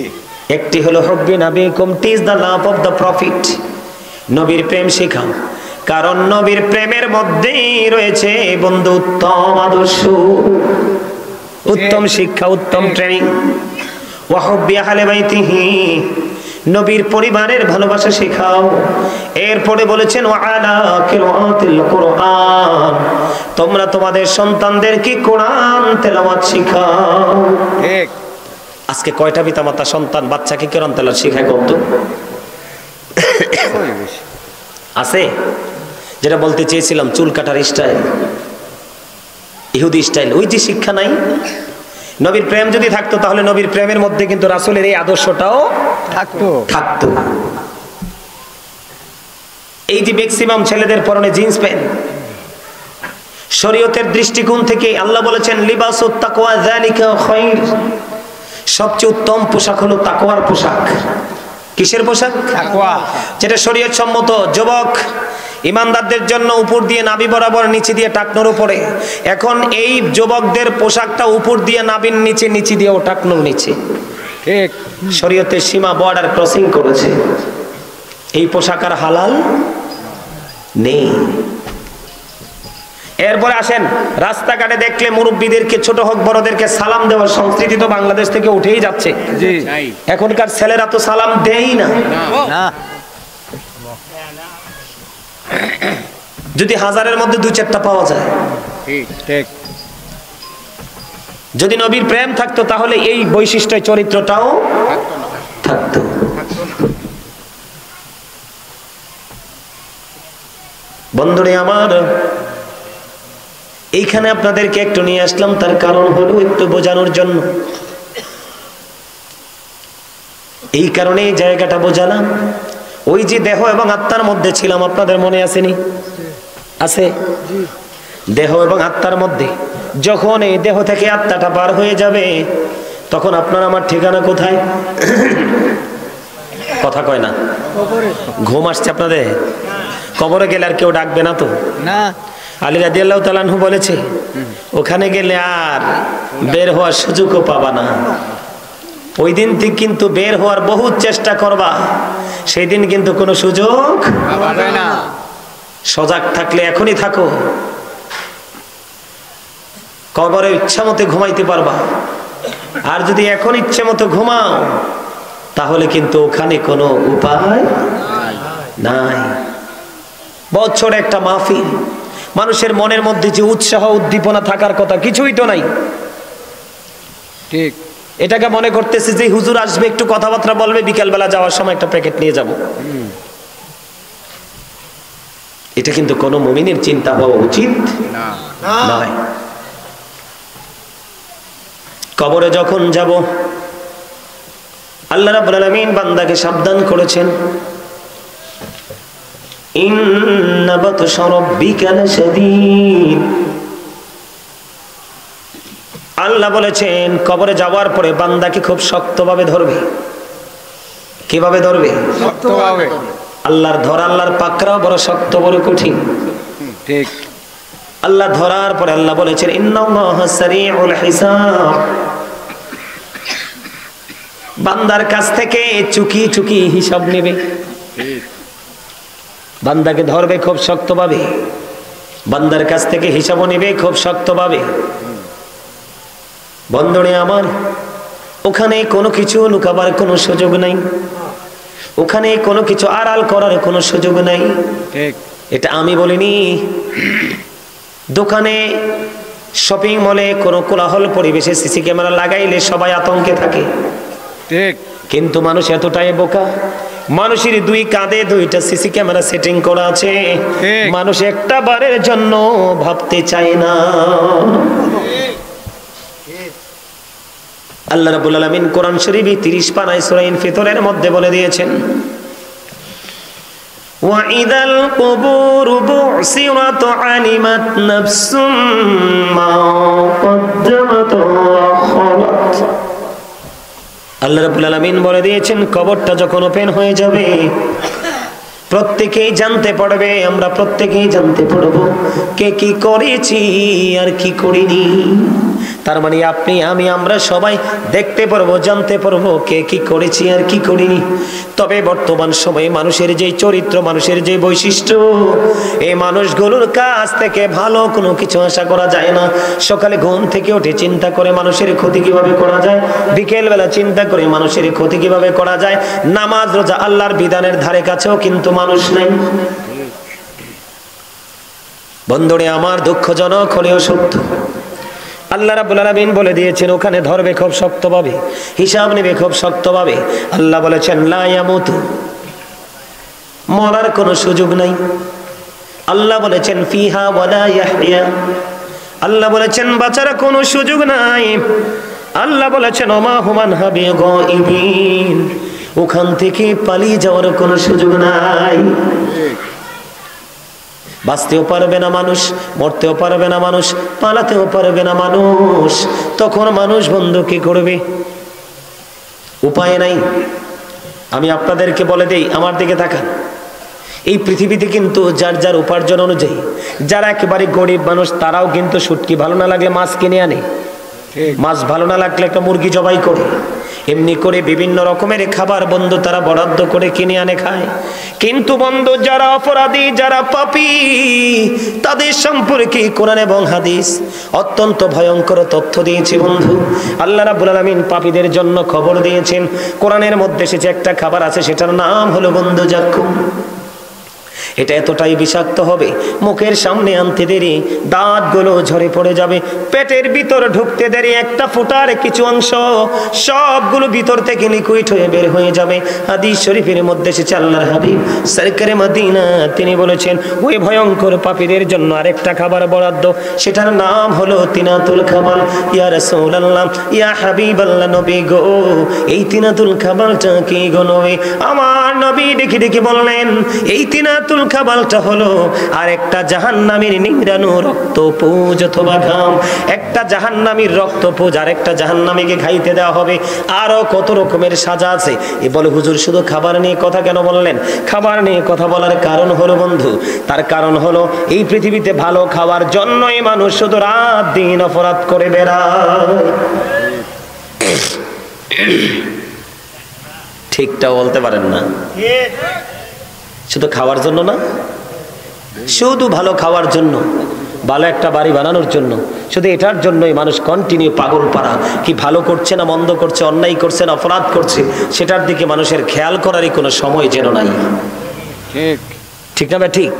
একটি হলো হুব্বি নবিকুম, teach the love of the prophet. নবীর প্রেম শেখাও, কারণ নবীর প্রেমের মধ্যেই রয়েছে বন্ধু উত্তম আদর্শ, উত্তম শিক্ষা, উত্তম ট্রেনিং। ওয়া হুব্বি আহলি বাইতিহি, নবীর পরিবারের ভালোবাসা শেখাও। এরপরে বলেছেন ওয়া আলা কিরাতিল কুরআন, তোমরা তোমাদের সন্তানদেরকে কোরআন তেলাওয়াত শিখাও। ঠিক। আজকে কয়টা পিতামাতা সন্তান বাচ্চাকে কোরআন তেলাওয়াত শিখায় কত আছে? যেটা বলতে চেয়েছিলাম, চুল কাটার স্টাইল, ইহুদি স্টাইল, ওই যে শিক্ষা নাই। নবীর প্রেম যদি থাকতো তাহলে নবীর প্রেমের মধ্যে কিন্তু রাসূলের এই আদর্শটাও থাকতো। এই যে ম্যাক্সিমাম ছেলেদের পরনে জিন্স প্যান্ট, শরীয়তের দৃষ্টিকোণ থেকে আল্লাহ বলেছেন লিবাসুত তাকওয়া যালিকা খায়র, সবচেয়ে উত্তম পোশাক হলো তাকওয়ার পোশাক। কিসের পোশাক? তাকওয়া, যেটা শরীয়ত সম্মত। যুবক ইমানদারদের জন্য উপর দিয়ে নাভি বরাবর, নিচে দিয়ে টাকনোর উপরে। এখন এই যুবকদের পোশাকটা উপর দিয়ে নাভির নিচে, নিচে দিয়ে ও টাকনোর নিচে। ঠিক। শরীয়তের সীমা বর্ডার ক্রসিং করেছে। এই পোশাক আর হালাল নেই। এরপরে আসেন, রাস্তাঘাটে দেখলে মুরব্বীদেরকে, ছোট হোক বড়দেরকে সালাম দেওয়ার সংস্কৃতি তো বাংলাদেশ থেকে উঠেই যাচ্ছে। জি। এখনকার ছেলেরা তো সালাম দেয়ই না। যদি হাজারের মধ্যে 2-4টা পাওয়া যায়। ঠিক। যদি নবীর প্রেম থাকতো তাহলে এই বৈশিষ্ট্য, চরিত্রটাও থাকতো। বন্ধুরে আমার, এইখানে আপনাদেরকে একটু নিয়ে আসলাম, তার কারণ হলো একটু বোঝানোর জন্য। এই কারণে এই জায়গাটা বোঝালাম। ওই যে দেহ এবং আত্মার মধ্যে ছিলাম, আপনাদের মনে আসেনি? আছে। দেহ এবং আত্মার মধ্যে যখন এই দেহ থেকে আত্মাটা পার হয়ে যাবে, তখন আপনার আমার ঠিকানা কোথায়? কথা কয় না। ঘুম আসছে আপনাদের? কবরে গেলে আর কেউ ডাকবে না তো? না। আলী রাদিয়াল্লাহু তাআলা আনহু বলেছে, ওখানে গেলে আর বের হওয়ার সুযোগও পাবা না। ওই দিন থেকে কিন্তু বের হওয়ার বহুত চেষ্টা করবা, সেই দিন কিন্তু কোনো সুযোগ পাবে না। সজাগ থাকলে এখনই থাকো, কবরে ইচ্ছা মতো ঘুমাইতে পারবা। আর যদি এখন ইচ্ছে মতো ঘুমাও, তাহলে কিন্তু ওখানে কোনো উপায় নাই। বছর একটা মাহফিল, মানুষের মনের মধ্যে যে উৎসাহ উদ্দীপনা থাকার কথা, কিছুই তো নাই। ঠিক। এটাকে মনে করতেছে যে হুজুর আসবে, একটু কথাবার্তা বলবে, বিকেলবেলা যাওয়ার সময় একটা প্যাকেট নিয়ে যাব। এটা কিন্তু কোনো মুমিনের চিন্তা হওয়া উচিত নয়। কবরে যখন যাব, আল্লাহ রাব্বুল আলামিন বান্দাকে সাবধান করেছেন, ইন্না বাতশা রাব্বিকা লাশাদীদ। আল্লাহ বলেছেন কবরে যাওয়ার পরে বান্দাকে খুব শক্তভাবে ধরবে। কিভাবে ধরবে? শক্তভাবে। আল্লাহর ধরা, আল্লাহর পাকড়াও বড় শক্ত, বড় কঠিন। ঠিক। আল্লাহ ধরার পরে আল্লাহ বলেছেন ইন্নাল্লাহা সারিউল হিসাব। বান্দার কাছ থেকে চুকি চুকি হিসাব নেবে। বান্দাকে ধরবে খুব শক্তভাবে, বান্দার কাছ থেকে হিসাবও নেবে খুব শক্তভাবে। বন্ধুরে আমার, ওখানে কোনো কিছু লুকাবার কোনো সুযোগ নাই, ওখানে কোনো কিছু আড়াল করার কোনো সুযোগ নাই। ঠিক। এটা আমি বলিনি। দোকানে, শপিং মলে কোনো কোলাহল পরিবেশে সিসি ক্যামেরা লাগাইলে সবাই আতঙ্কে থাকে। ঠিক। কিন্তু মানুষ এতটাই বোকা, মানুষের দুই কাঁধে 2টা সিসি ক্যামেরা সেটিং করা আছে। মানুষ একটা বারের জন্য ভাবতে চায় না। আল্লাহ রাব্বুল আলামিন কোরআন শরীফে 30 পারায় সূরা ইনফিতরের মধ্যে বলে দিয়েছেন, وَإِذَا الْقُبُورُ بُعْثِرَتْ عَلِمَتْ نَفْسٌ مَا قَدَّمَتْ وَأَخَّرَتْ। আল্লাহ রাব্বুল আলামিন বলে দিয়েছেন, কবরটা যখন ওপেন হয়ে যাবে, প্রত্যেকেই জানতে পারবে, আমরা প্রত্যেকেই জানতে পারবো কে কি করেছি আর কি করিনি। তার মানে আপনি, আমি, আমরা সবাই দেখতে পারবো, জানতে পারবো কে কি করেছি আর কি করিনি। তবে বর্তমান সময়ে মানুষের যে চরিত্র, মানুষের যে বৈশিষ্ট্য, এই মানুষগুলোর কাছ থেকে ভালো কোনো কিছু আশা করা যায় না। সকালে ঘুম থেকে উঠে চিন্তা করে মানুষের ক্ষতি কিভাবে করা যায়, বিকেলবেলা চিন্তা করে মানুষের ক্ষতি কিভাবে করা যায়। নামাজ রোজা আল্লাহর বিধানের ধারে কাছেও কিন্তু মানুষ নাই। বন্ধুরে আমার, দুঃখজনক হলেও সত্য, আল্লাহ রাব্বুল আলামিন বলে দিয়েছেন ওখানে ধরবে খুব শক্তভাবে, হিসাব নেবে খুব শক্তভাবে। আল্লাহ বলেছেন লা ইয়ামুতু, মরার কোনো সুযোগ নাই। আল্লাহ বলেছেন ফিহা ওয়ালা ইয়াহইয়া, আল্লাহ বলেছেন বাঁচার কোনো সুযোগ নাই। আল্লাহ বলেছেন ওমা হুমান হাবি গায়িবিন, ওখান থেকে পালিয়ে যাওয়ার কোনো সুযোগ নাই। বাঁচতেও পারবে না মানুষ, মরতেও পারবে না মানুষ, পালাতেও পারবে না মানুষ। তখন মানুষ বন্ধু কি করবে? উপায় নাই। আমি আপনাদেরকে বলে দেই, আমার দিকে তাকান। এই পৃথিবীতে কিন্তু যার যার উপার্জন অনুযায়ী, যারা একেবারে গরিব মানুষ তারাও কিন্তু শুটকি ভালো না লাগলে মাছ কিনে আনে, মাছ ভালো না লাগলে একটা মুরগি জবাই করে, এমনি করে বিভিন্ন রকমের খাবার বন্ধু তারা বরাদ্দ করে কিনে আনে খায়। কিন্তু বন্ধু যারা অপরাধী, যারা পাপী, তাদের সম্পর্কে কোরআন এবং হাদিস অত্যন্ত ভয়ঙ্কর তথ্য দিয়েছে বন্ধু। আল্লাহ রাব্বুল আলামিন পাপীদের জন্য খবর দিয়েছেন। কোরআনের মধ্যে এসেছে একটা খাবার আছে, সেটার নাম হলো বন্ধু জাক্কুম। এটা এতটাই বিষাক্ত হবে, মুখের সামনে আনতে দেরি দাঁতগুলো ঝরে পড়ে যাবে, পেটের ভিতর ঢুকতে দেরি একটা ফোঁটার কিছু অংশ সবগুলো ভিতর থেকে লিকুইড হয়ে বের হয়ে যাবে। হাদিস শরীফের মধ্যে এসেছে আল্লাহর হাবিব সরকারে মদিনা তিনি বলেছেন ওই ভয়ঙ্কর পাপীদের জন্য আরেকটা খাবার বরাদ্দ, সেটার নাম হলো তিনাতুল খাবার। ইয়া রাসূলুল্লাহ, ইয়া হাবিবাল্লাহ, নবী গো এই তিনাতুল খাবারটা কি গো নবী? আমার নবী দেখে দেখে বললেন এই তিনাতুল খাবারটা হলো আরেকটা জাহান্নামীর নিংড়ানো রক্তপুঁজ অথবা ঘাম। একটা জাহান্নামীর রক্তপুঁজ আরেকটা জাহান্নামীকে খাইতে দেওয়া হবে। আরো কত রকমের সাজা আছে। এ বলে হুজুর শুধু খাবার নিয়ে কথা কেন বললেন? খাবার নিয়ে কথা বলার কারণ হলো বন্ধু, তার কারণ হলো এই পৃথিবীতে ভালো খাওয়ার জন্যই মানুষ শুধু রাত দিন অপরাধ করে বেড়ায়। ঠিকটা বলতে পারেন না? শুধু খাওয়ার জন্য না, শুধু ভালো খাওয়ার জন্য, ভালো একটা বাড়ি বানানোর জন্য, শুধু এটার জন্যই মানুষ কন্টিনিউ পাগল পাড়া। কি ভালো করছে না মন্দ করছে, অন্যায় করছে না অপরাধ করছে, সেটার দিকে মানুষের খেয়াল করারই কোনো সময় যেন নাই। ঠিক না ভাই? ঠিক।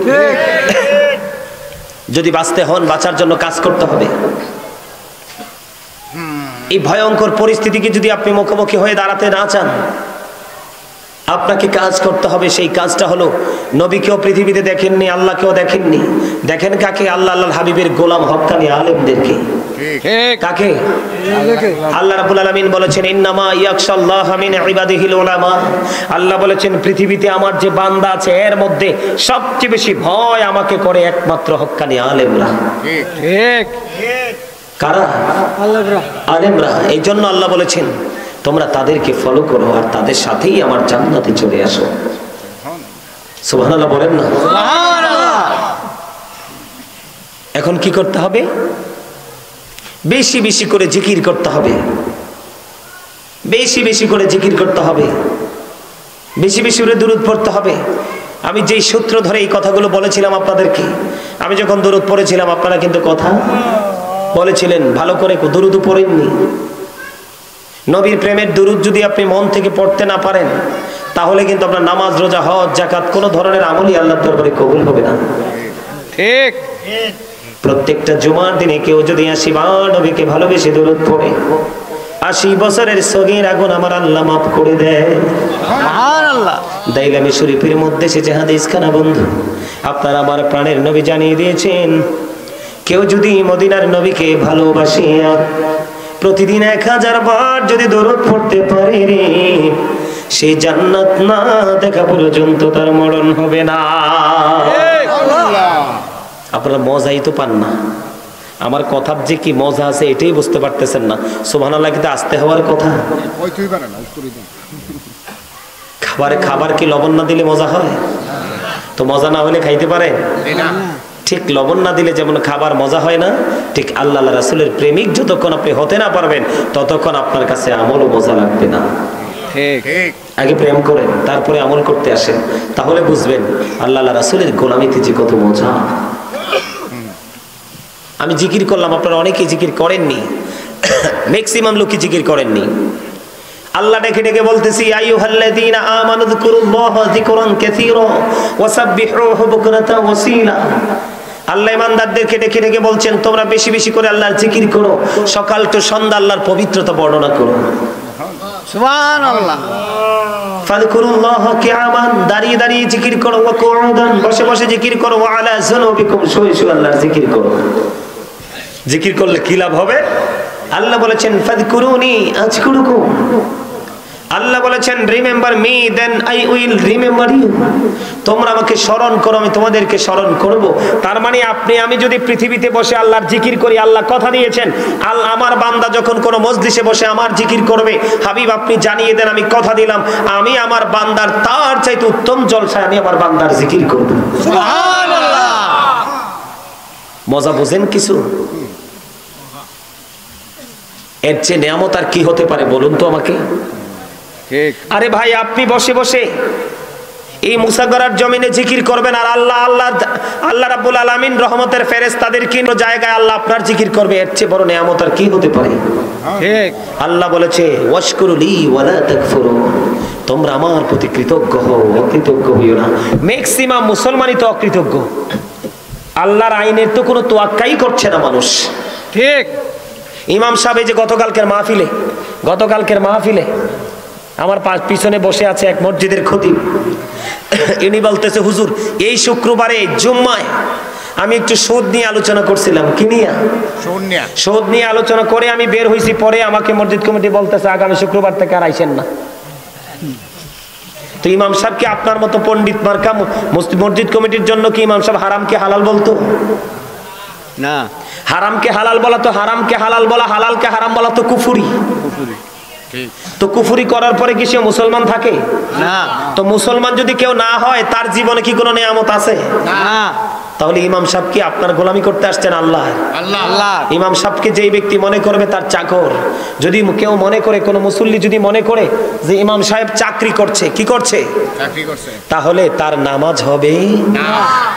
যদি বাঁচতে হন, বাঁচার জন্য কাজ করতে হবে। এই ভয়ঙ্কর পরিস্থিতিকে যদি আপনি মুখোমুখি হয়ে দাঁড়াতে না চান, আপনাকে কাজ করতে হবে। সেই কাজটা হলো, নবীকেও পৃথিবীতে দেখেননি, আল্লাহকেও দেখেননি, দেখেন কাকে? আল্লাহ আল্লাহর হাবিবের গোলাম হক্কানি আলেমদেরকে। কাকে? আল্লাহ রাব্বুল আলামিন বলেছেন ইন্নামা ইয়াখশাল্লাহা মিন ইবাদিহিল উলামা। আল্লাহ বলেছেন পৃথিবীতে আমার যে বান্দা আছে এর মধ্যে সবচেয়ে বেশি ভয় আমাকে করে একমাত্র হক্কানি আলেমরা। ঠিক। কারা? আলেমরা। এই জন্য আল্লাহ বলেছেন তোমরা তাদেরকে ফলো করো আর তাদের সাথেই আমার জান্নাতে চলে আসো। সুবহানাল্লাহ বলেন না? এখন কি করতে হবে? বেশি বেশি করে জিকির করতে হবে, বেশি বেশি করে জিকির করতে হবে, বেশি বেশি করে দুরূদ পড়তে হবে। আমি যেই সূত্র ধরে এই কথাগুলো বলেছিলাম আপনাদেরকে, আমি যখন দুরূদ পড়েছিলাম আপনারা কিন্তু কথা বলেছিলেন, ভালো করে দুরূদ পড়েননি। নবীর প্রেমের দুরূদ যদি আপনি মন থেকে পড়তে না পারেন, তাহলে কিন্তু আপনার নামাজ, রোজা, হজ, যাকাত কোনো ধরনের আমলই আল্লাহর দরবারে কবুল হবে না। ঠিক। প্রত্যেকটা জুমার দিনে কেউ যদি 80 বার নবীকে ভালোবেসে দুরূদ পড়ে, 80 বছরের সগীরা গুনাহ আমার আল্লাহ মাফ করে দেয়। সুবহানাল্লাহ। দাইলামি শরীফের মধ্যে সে হাদিস খানা বন্ধু, আপনার আমার প্রাণের নবী জানিয়ে দিয়েছেন, কেউ যদি মদিনার নবীকে ভালোবাসে প্রতিদিন 1000 বার যদি দরুদ পড়তে পারে রে, সেই জান্নাত না দেখা পর্যন্ত তার মরণ হবে না। আপনারা মজাই তো পান না। আমার কথার যে কি মজা আছে এটাই বুঝতে পারতেছেন না। সুবহানাল্লাহ কিন্তু আসতে হওয়ার কথা। খাবার কি লবণ না দিলে মজা হয়? তো মজা না হলে খাইতে পারে? ঠিক লবণ না দিলে যেমন খাবার মজা হয় না, ঠিক আল্লাহ রাসূলের প্রেমিক যতক্ষণ আপনি হতে না পারবেন ততক্ষণ আপনার কাছে আমলও মজা লাগবে না। ঠিক। আগে প্রেম করেন, তারপরে আমল করতে আসেন, তাহলে বুঝবেন আল্লাহ রাসূলের গোলামিতে যে কত মজা। আমি জিকির করলাম, আপনারা অনেকেই জিকির করেননি, ম্যাক্সিমাম লোকই জিকির করেননি। আল্লাহ ডেকে ডেকে বলতেছি আইয়ুহাল্লাযীনা আমানু যিকুরুল্লাহা যিকরান কাসীরা ওয়াসাব্বিহুহু বুকরাতান ওয়াসীলা। আল্লাহ ইমানদারদেরকে ডেকে ডেকে বলছেন তোমরা বেশি বেশি করে আল্লাহর জিকির করো, সকাল টু সন্ধ্যা আল্লাহর পবিত্রতা বর্ণনা করো। সুবহানাল্লাহ। ফাযকুরুল্লাহ কিয়ামান, দাঁড়িয়ে দাঁড়িয়ে জিকির করো, ওয়া কুউদান, বসে বসে জিকির করো, ওয়া আলা যুনুবিকুম, শুয়ে শুয়ে আল্লাহর জিকির করো। জিকির করলে কি লাভ হবে? আল্লাহ বলেছেন ফাযকুরুনি আযকুরুকুম। আল্লাহ বলেছেন remember me then I will remember you. তোমরা আমাকে স্মরণ করো, আমি তোমাদেরকে স্মরণ করব। তার মানে আপনি আমি যদি পৃথিবীতে বসে আল্লাহর জিকির করি, আল্লাহ কথা দিয়েছেন আল্লাহ আমার বান্দা যখন কোনো মজলিসে বসে আমার জিকির করবে, হাবিব আপনি জানিয়ে দেন আমি কথা দিলাম আমি আমার বান্দার তার চাইতে উত্তম জলসায় আমি আমার বান্দার জিকির করব। সুবহানাল্লাহ। মজা বুঝেন কিছু? এর চেয়ে নিয়ামত আর কি হতে পারে বলুন তো আমাকে? ঠিক। আরে ভাই আপনি বসে বসে এই মুসাগরার জমিনে জিকির করবেন আর আল্লাহ আল্লাহ আল্লাহ রাব্বুল আলামিন রহমতের ফেরেশতাদের কিনো জায়গায় আল্লাহ আপনার জিকির করবে, এর চেয়ে বড় নিয়ামত আর কি হতে পারে? ঠিক। আল্লাহ বলেছে ওয়াশকুরুলি ওয়ালা তাকফুরুন, তোমরা আমার প্রতি কৃতজ্ঞ হও, অকৃতজ্ঞ হইও না। ম্যাক্সিমাম মুসলমানই তো অকৃতজ্ঞ। আল্লাহর আইনের তো কোনো তোয়াক্কাই করছে না মানুষ। ঠিক। ইমাম সাহেব যে গতকালকের মাহফিলে আমার পিছনে বসে আছে এক মসজিদের খতিব, ইনি বলতেছে হুজুর এই শুক্রবারে জুম্মায় আমি একটু সুদ নিয়ে আলোচনা করছিলাম। কি নিয়ে? সুদ নিয়ে আলোচনা করে আমি বের হয়েছি, পরে আমাকে মসজিদ কমিটি বলতেছে আগামী শুক্রবার থেকে আর আইসেন না। তো ইমাম সাহেব কি আপনার মতো পণ্ডিত মার্কা মসজিদ কমিটির জন্য কি ইমাম সাহেব হারামকে হালাল বলতো না? হারামকে হালাল বলা তো হারামকে হালাল বলা, হালালকে হারাম বলা তো কুফরি। তো কুফরি করার পরে কি সে মুসলমান থাকে? না। তো মুসলমান যদি কেউ না হয় তার জীবনে কি কোনো নিয়ামত আছে? না। তাহলে ইমাম সাহেব কি আপনার গোলামি করতে আসছেন? আল্লাহ ইমাম সাহেবকে যেই ব্যক্তি মনে করবে তার চাকর, যদি কেউ মনে করে, কোনো মুসল্লি যদি মনে করে যে ইমাম সাহেব চাকরি করছে, কি করছে? তাহলে তার নামাজ হবে না।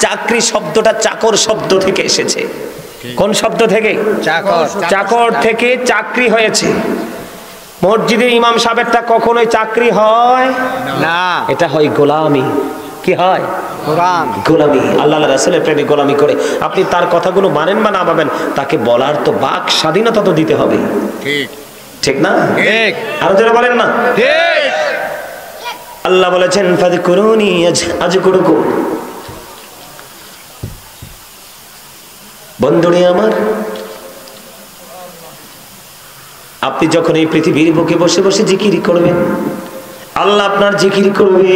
চাকরি শব্দটা চাকর শব্দ থেকে এসেছে। কোন শব্দ থেকে? চাকর। চাকর থেকে চাকরি হয়েছে। মসজিদে ইমাম সাহেবটা কখনোই চাকরি হয় না, এটা হয় গোলামি। কি হয়? গোলামি। আল্লাহ রাসূলের প্রেমে গোলামি করে আপনি তার কথাগুলো মানেন বা না মানেন, তাকে বলার তো বাক স্বাধীনতা তো দিতে হবে। ঠিক না? আরো যারা বলেন না ঠিক। আল্লাহ বলেছেন ফাযকুরুনি আযকুরুকুম। বন্ধুরে আমার, আপনি যখন এই পৃথিবীর বুকে বসে বসে জিকির করবেন, আল্লাহ আপনার জিকির করবে।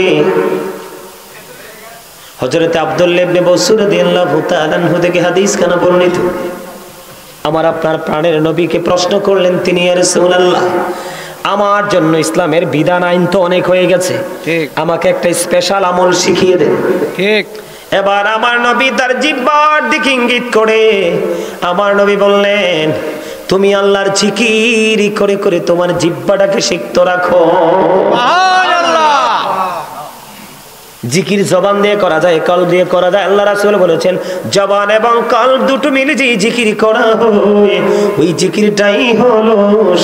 হযরত আব্দুল্লাহ ইবনে বসুর রাদিয়াল্লাহু তাআলা আনহু থেকে হাদিস খানা বর্ণিত, আমার আপনার প্রাণের নবীকে প্রশ্ন করলেন তিনি, ইয়া রাসূলুল্লাহ আমার জন্য ইসলামের বিধান আইন তো অনেক হয়ে গেছে, আমাকে একটা স্পেশাল আমল শিখিয়ে দেন। ঠিক। এবার আমার নবী তার জিহ্বার দিকে ইঙ্গিত করে আমার নবী বললেন তুমি আল্লাহর জিকির করে করে তোমার জিহ্বাটাকে সিক্ত রাখো। জিকির জবান দিয়ে করা যায়, কলব দিয়ে করা যায়। আল্লাহ রাসূল বলেছেন জবান এবং কলব দুটো মিলে যে জিকির করা হয় ওই জিকিরটাই হলো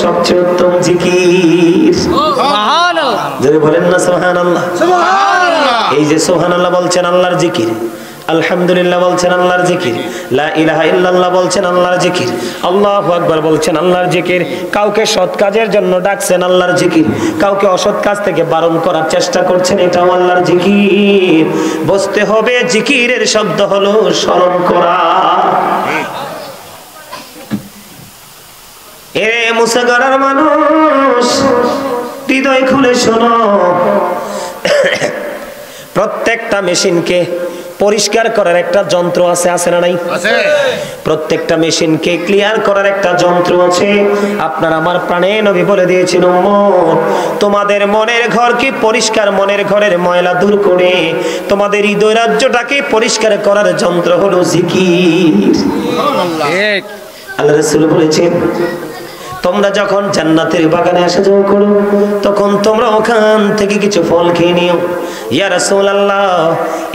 সবচেয়ে উত্তম জিকির। সুবহানাল্লাহ। যদি বলেন না সুবহানাল্লাহ। সুবহানাল্লাহ। এই যে সুবহানাল্লাহ বলছেন আল্লাহর জিকির, আলহামদুলিল্লাহ বলছেন আল্লাহর জিকির, লা ইলাহা ইল্লাল্লাহ বলছেন আল্লাহর জিকির, আল্লাহু আকবার বলছেন আল্লাহর জিকির। কাউকে সৎ কাজের জন্য ডাকছেন আল্লাহর জিকির, কাউকে অসৎ কাজ থেকে বারণ করার চেষ্টা করছেন, এটাও আল্লাহর জিকির। বুঝতে হবে জিকিরের শব্দ হলো স্মরণ করা। এ মুসাগরার মানুষ হৃদয় খুলে শোনো, প্রত্যেকটা মেশিনকে পরিষ্কার করার একটা যন্ত্র আছে, আছে না নাই? আছে। প্রত্যেকটা মেশিনকে ক্লিয়ার করার একটা যন্ত্র আছে। আপনার আমার প্রাণে নবী বলে দিয়েছেন উম্মত তোমাদের মনের ঘরকে পরিষ্কার, মনের ঘরের ময়লা দূর করে তোমাদের হৃদয় রাজ্যটাকে পরিষ্কার করার যন্ত্র হলো জিকির। ঠিক। আল্লাহ রাসূল বলেছেন তোমরা যখন জান্নাতের বাগানে আসা যাওয়া করো তখন তোমরা ওখান থেকে কিছু ফল খেয়ে নিও। ইয়া রাসূলুল্লাহ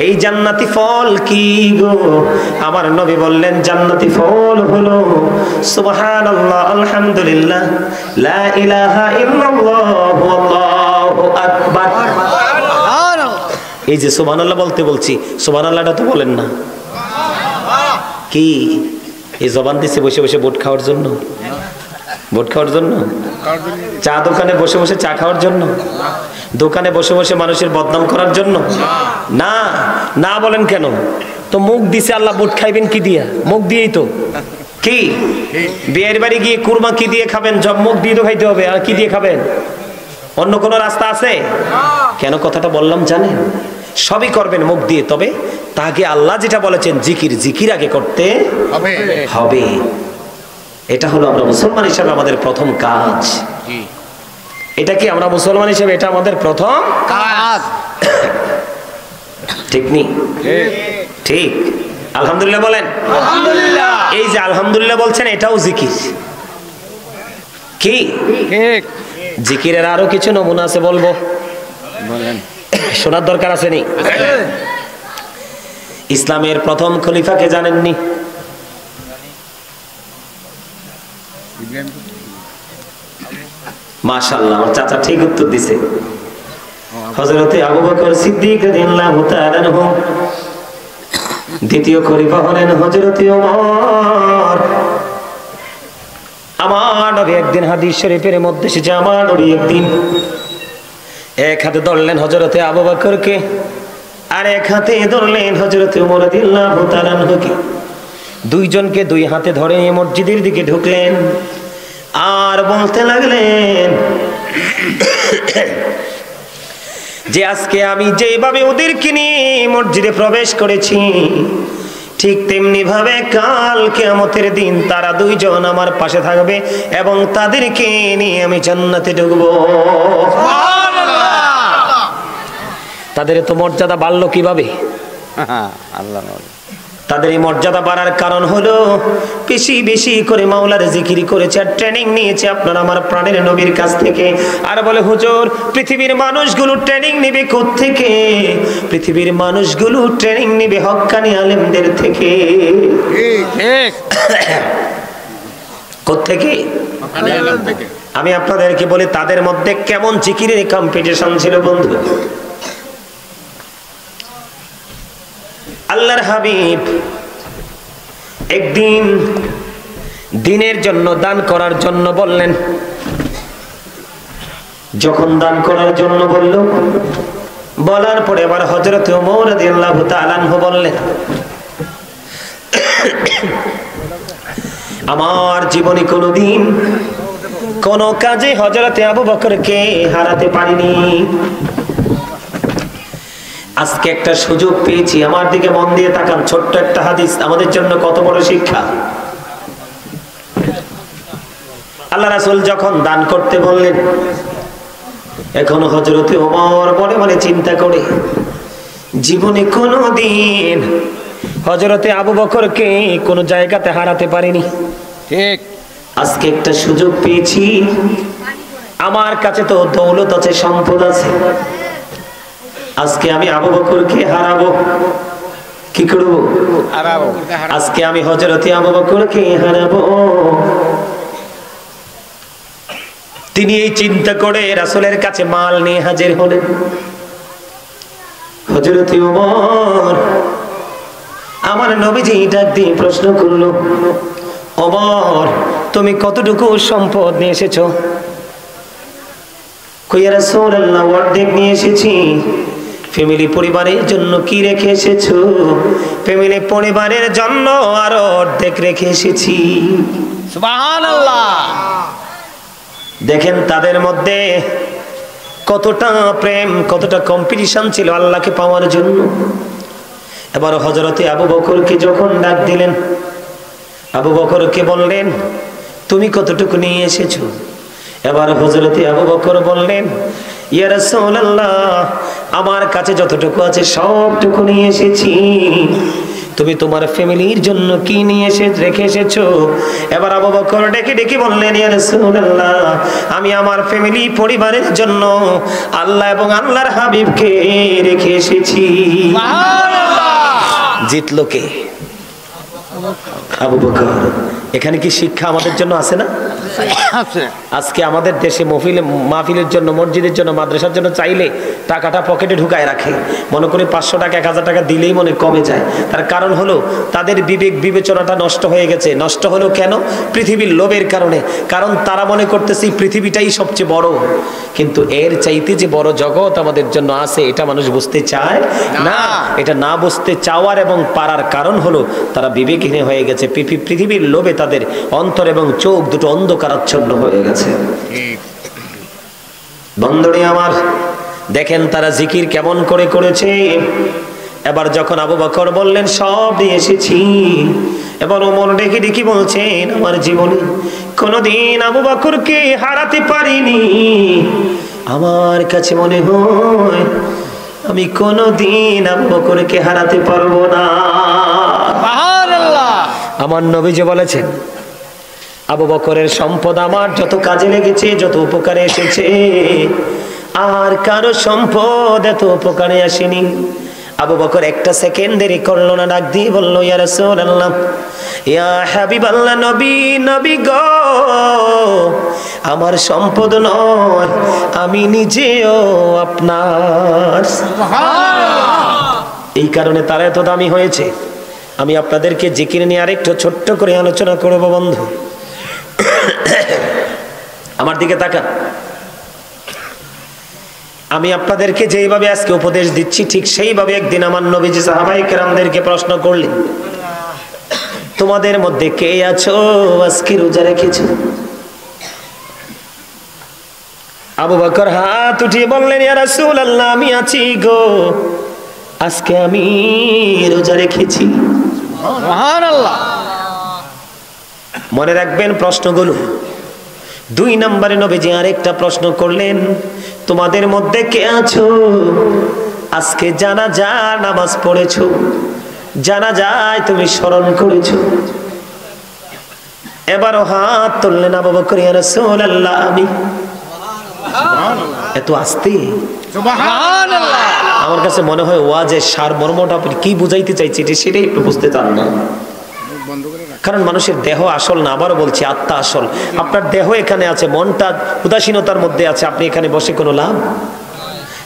এই জান্নাতি ফল কি গো? আমার নবী বললেন জান্নাতি ফল হলো সুবহানাল্লাহ, আলহামদুলিল্লাহ, লা ইলাহা ইল্লাল্লাহ, আল্লাহু আকবার। সুবহানাল্লাহ। এই যে সুবহানাল্লাহ বলতে বলছি, সুবহানাল্লাহটা তো বলেন না। কি এই জবান দিচ্ছে বসে বসে ভোট খাওয়ার জন্য? ভোট খাওয়ার জন্য? চা দোকানে বসে বসে চা খাওয়ার জন্য? দোকানে বসে বসে মানুষের বদনাম করার জন্য? না না বলেন কেন? তো মুখ দিছে আল্লাহ, ভোট খাইবেন কি দিয়া? মুখ দিয়েই তো। কি বিয়ের বাড়ি গিয়ে কুরমা কি দিয়ে খাবেন? জব মুখ দিয়ে তো খাইতে হবে। আর কি দিয়ে খাবেন? অন্য কোনো রাস্তা আছে? কেন কথাটা বললাম জানেন? সবই করবেন মুখ দিয়ে, তবে তাকে আল্লাহ যেটা বলেছেন জিকির, জিকির আগে করতে হবে। এটা হলো আমরা মুসলমান হিসেবে আমাদের প্রথম কাজ। এটা কি আমরা মুসলমান হিসেবে এটা আমাদের প্রথম কাজ? ঠিক নি? ঠিক। আলহামদুলিল্লাহ বলেন। আলহামদুলিল্লাহ। এই যে আলহামদুলিল্লাহ বলছেন, এটাও জিকির। কি ঠিক? জিকিরের আরো কিছু নমুনা আছে, বলবো? বলেন। শোনার দরকার আছে নি? ইসলামের প্রথম খলিফাকে জানেননি? মাশাআল্লাহ, আমার চাচা ঠিক উত্তর দিছে। হযরতে আবু বকর সিদ্দিক রাদিয়াল্লাহু তাআলা আনহু। দ্বিতীয় খলিফা হলেন হযরতে ওমর। আমার নবী একদিন হাদিস শরীফের মধ্যে এসেছে, আমার নবী একদিন এক হাতে ধরলেন হযরতে আবু বকরকে, আর এক হাতে ধরলেন হযরতে ওমর রাদিয়াল্লাহু তাআলা আনহুকে। দুইজনকে দুই হাতে ধরে মসজিদের দিকে ঢুকলেন আর বলতে লাগলেন যে আজকে আমি যেভাবে ওদেরকে নিয়ে মসজিদে প্রবেশ করেছি, ঠিক তেমনি ভাবে কাল কিয়ামতের দিন তারা দুইজন আমার পাশে থাকবে এবং তাদেরকে নিয়ে আমি জান্নাতে ঢুকবো। তাদের তো মর্যাদা বাড়লো কিভাবে? আল্লাহ। তাদের এই মর্যাদা বাড়ার কারণ হলো বেশি বেশি করে মাওলার জিকির করেছে আর ট্রেনিং নিয়েছে আপনার আমার প্রাণের নবীর কাছ থেকে। আর বলে হুজুর, পৃথিবীর মানুষগুলো ট্রেনিং নেবে কোত্থেকে? পৃথিবীর মানুষগুলো ট্রেনিং নেবে হক্কানি আলেমদের থেকে। কোত্থেকে? আমি আপনাদেরকে বলি, তাদের মধ্যে কেমন জিকিরের কম্পিটিশন ছিল বন্ধু। আল্লাহর হাবিব একদিন দিনের জন্য দান করার জন্য বললেন। যখন দান করার জন্য বলল, বলার পরে আবার হযরত ওমর রাদিয়াল্লাহু তাআলা আনহু বললেন, আমার জীবনে কোনোদিন কোন কাজে হযরত আবু বকরকে হারাতে পারিনি। আজকে একটা সুযোগ পেয়েছি। আমার দিকে মন দিয়ে তাকান, ছোট্ট একটা হাদিস আমাদের জন্য কত বড় শিক্ষা। আল্লাহ রাসূল যখন দান করতে বললেন, এখন হযরতে ওমর মনে মনে চিন্তা করে, জীবনে কোনোদিন হযরতে আবু বকরকে কোন জায়গাতে হারাতে পারিনি। ঠিক। আজকে একটা সুযোগ পেয়েছি, আমার কাছে তো দৌলত আছে, সম্পদ আছে, আজকে আমি আবু বকরকে হারাবো। কি করব? হারাবো। আজকে আমি হযরতে আবু বকরকে হারাবো। তিনি এই চিন্তা করে রাসূলের কাছে মাল নিয়ে হাজির হলেন। হযরতে ওমর, আমার নবীজি ডাক দিয়ে প্রশ্ন করলো, ওমর তুমি কতটুকু সম্পদ নিয়ে এসেছো? কই ইয়া রাসূলুল্লাহ, অর্ধেক নিয়ে এসেছি। ফ্যামিলি পরিবারের জন্য কি রেখে এসেছো? ফ্যামিলি পরিবারের জন্য আরো অর্ধেক রেখে এসেছি। সুবহানাল্লাহ। দেখেন তাদের মধ্যে কতটা প্রেম, কতটা কম্পিটিশন ছিল আল্লাহকে পাওয়ার জন্য। এবার হযরতে আবু বকরকে যখন ডাক দিলেন, আবু বকরকে বললেন, তুমি কতটুকু নিয়ে এসেছো? এবার হযরতে আবু বকর বললেন, ইয়া রাসূলুল্লাহ, আমার কাছে যতটুকু আছে সবটুকু নিয়ে এসেছি। তুমি তোমার ফ্যামিলির জন্য কি নিয়ে রেখে এসেছো? এবার আবু বকর ডেকে ডেকে বললেন, ইয়া রাসূলুল্লাহ, আমি আমার ফ্যামিলি পরিবারের জন্য আল্লাহ এবং আল্লাহর হাবিবকে রেখে এসেছি। সুবহানাল্লাহ। জিতলো কে? আবু বকর। এখানে কি শিক্ষা আমাদের জন্য আছে না? আজকে আমাদের দেশে মাহফিলের জন্য, মসজিদের জন্য, মাদ্রাসার জন্য চাইলে টাকাটা পকেটে ঢুকায় রাখে, মনে করে 500 টাকা 1000 টাকা দিলেই মনে কমে যায়। তার কারণ হলো তাদের বিবেক বিবেচনাটা নষ্ট হয়ে গেছে। নষ্ট হলো কেন? পৃথিবীর লোভের কারণে। কারণ তারা মনে করতেছে পৃথিবীটাই সবচেয়ে বড়, কিন্তু এর চাইতে যে বড় জগৎ আমাদের জন্য আছে এটা মানুষ বুঝতে চায় না। এটা না বুঝতে চাওয়ার এবং পারার কারণ হলো তারা বিবেকহীন হয়ে গেছে। পৃথিবীর লোভে তাদের অন্তর এবং চোখ দুটো অন্ধকারাচ্ছন্ন হয়ে গেছে। বন্ধুরে আমার, দেখেন তারা জিকির কেমন করে করেছে। এবার যখন আবু বকর বললেন সব দিয়ে এসেছি, এবার ওমর ডেকে ডেকে বলছেন আমার জীবনে কোনোদিন আবু বকরকে হারাতে পারিনি। আমার কাছে মনে হয় আমি কোনোদিন আবু বকরকে হারাতে পারবো না। আমার নবীজি বলেছেন আবু বকরের সম্পদ আমার যত কাজে লেগেছে, যত উপকারে এসেছে, আর কারো সম্পদ এত উপকারে আসেনি। আবু বকর একটা সেকেন্ড দেরি করলো না, ডাক দিয়ে বলল ইয়া রাসূলুল্লাহ, ইয়া হাবিবাল্লাহ, নবী নবী গো, আমার সম্পদ নয়, আমি নিজেও আপনার। এই কারণে তারা এত দামি হয়েছে। আমি আপনাদেরকে জিকির নিয়ে আরেকটু ছোট্ট করে আলোচনা করব বন্ধু। আমার দিকে তাকান। আমি আপনাদেরকে যেইভাবে আজকে উপদেশ দিচ্ছি ঠিক সেইভাবে একদিন আমার নবীজি সাহাবায়ে কেরামদেরকে প্রশ্ন করলেন, তোমাদের মধ্যে কে আছো আজকে রোজা রেখেছো? আবু বকর হাত উঠিয়ে বললেন ইয়া রাসূলুল্লাহ, আমি আছি গো, আজকে আমি রোজা রেখেছি। সুবহানাল্লাহ। মনে রাখবেন প্রশ্নগুলো। 2 নম্বরে নবীজি আরেকটা প্রশ্ন করলেন, তোমাদের মধ্যে কে আছো আজকে জানাজা নামাজ পড়েছো, জানাজায় তুমি স্মরণ করেছো? এবারও হাত তুললেন আবু বকর, ইয়া রাসূলুল্লাহ আমি। এত আস্তে সুবহানাল্লাহ। আমার কাছে মনে হয় ওয়াজের সারমর্মটা আপনি কি বুঝাইতে চাইছে সেটাই একটু বুঝতে চান না। কারণ মানুষের দেহ আসল না, আবারও বলছি আত্মা আসল। আপনার দেহ এখানে আছে, মনটা উদাসীনতার মধ্যে আছে, আপনি এখানে বসে কোনো লাভ।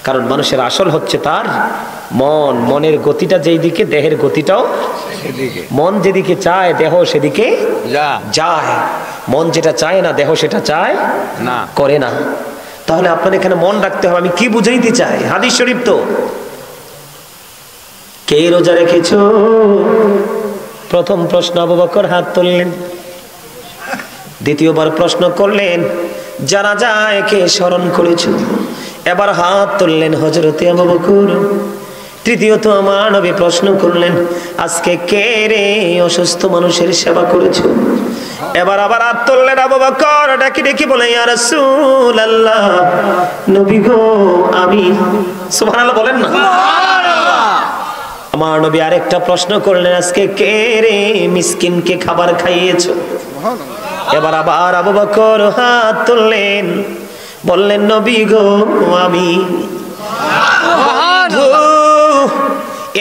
কারণ মানুষের আসল হচ্ছে তার মন। মনের গতিটা যেই দিকে, দেহের গতিটাও সেদিকে। মন যেদিকে চায় দেহ সেদিকে যায়। মন যেটা চায় না দেহ সেটা চায় না, করে না। তাহলে আপনার এখানে মন রাখতে হবে আমি কি বুঝাইতে চাই। হাদিস শরীফ তো। কে রোজা রেখেছো? প্রথম প্রশ্ন আবু বকর হাত তুললেন। দ্বিতীয়বার প্রশ্ন করলেন যারা যায় কে স্মরণ করেছো? এবার হাত তুললেন হযরতে আবু বকর। তৃতীয়ত আমার নবী প্রশ্ন করলেন আজকে কে রে অসুস্থ মানুষের সেবা করেছো? এবার আবার হাত তুললেন আবু বকর, ডাকি ডাকি বলে ইয়া রাসূলুল্লাহ, নবী গো আমি। সুবহানাল্লাহ বলেন না। আমার নবী আরেকটা প্রশ্ন করলেন আজকে কে রে মিসকিনকে খাবার খাইয়েছো? এবার আবার আবু বকর হাত তুললেন, বললেন নবী গো আমি।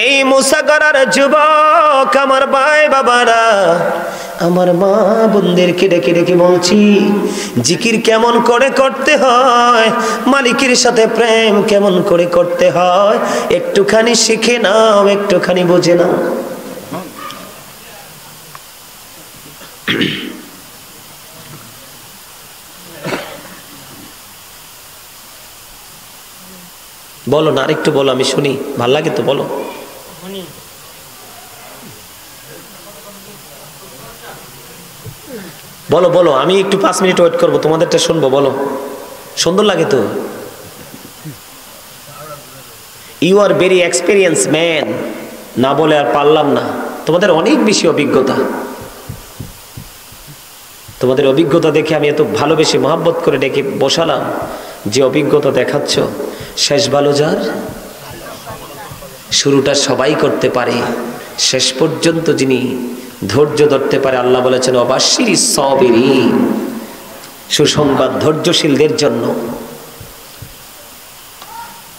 এই মুসাগরার যুবক আমার ভাই বাবারা, আমার মা বোনদেরকে ডেকে ডেকে বলছি জিকির কেমন করে করতে হয়, মালিকের সাথে প্রেম কেমন করে করতে হয় একটুখানি শিখে নাও, একটুখানি বুঝে নাও। বলো না, আরেকটু বলো, আমি শুনি, ভাল লাগে তো, বলো। বলো বলো, আমি একটু 5 মিনিট ওয়েট করবো, তোমাদেরটা শুনবো, বলো। সুন্দর লাগে তো। You are very experience man. না বলে আর পারলাম না, তোমাদের অনেক বেশি অভিজ্ঞতা। তোমাদের অভিজ্ঞতা দেখে আমি এত ভালোবেসে মহব্বত করে ডেকে বসালাম। যে অভিজ্ঞতা দেখাচ্ছ, শেষ ভালো যার। শুরুটা সবাই করতে পারে, শেষ পর্যন্ত যিনি ধৈর্য ধরতে পারে, আল্লাহ বলেছেন অবাশিরিস সাবিরিন, সুসংবাদ ধৈর্যশীলদের জন্য।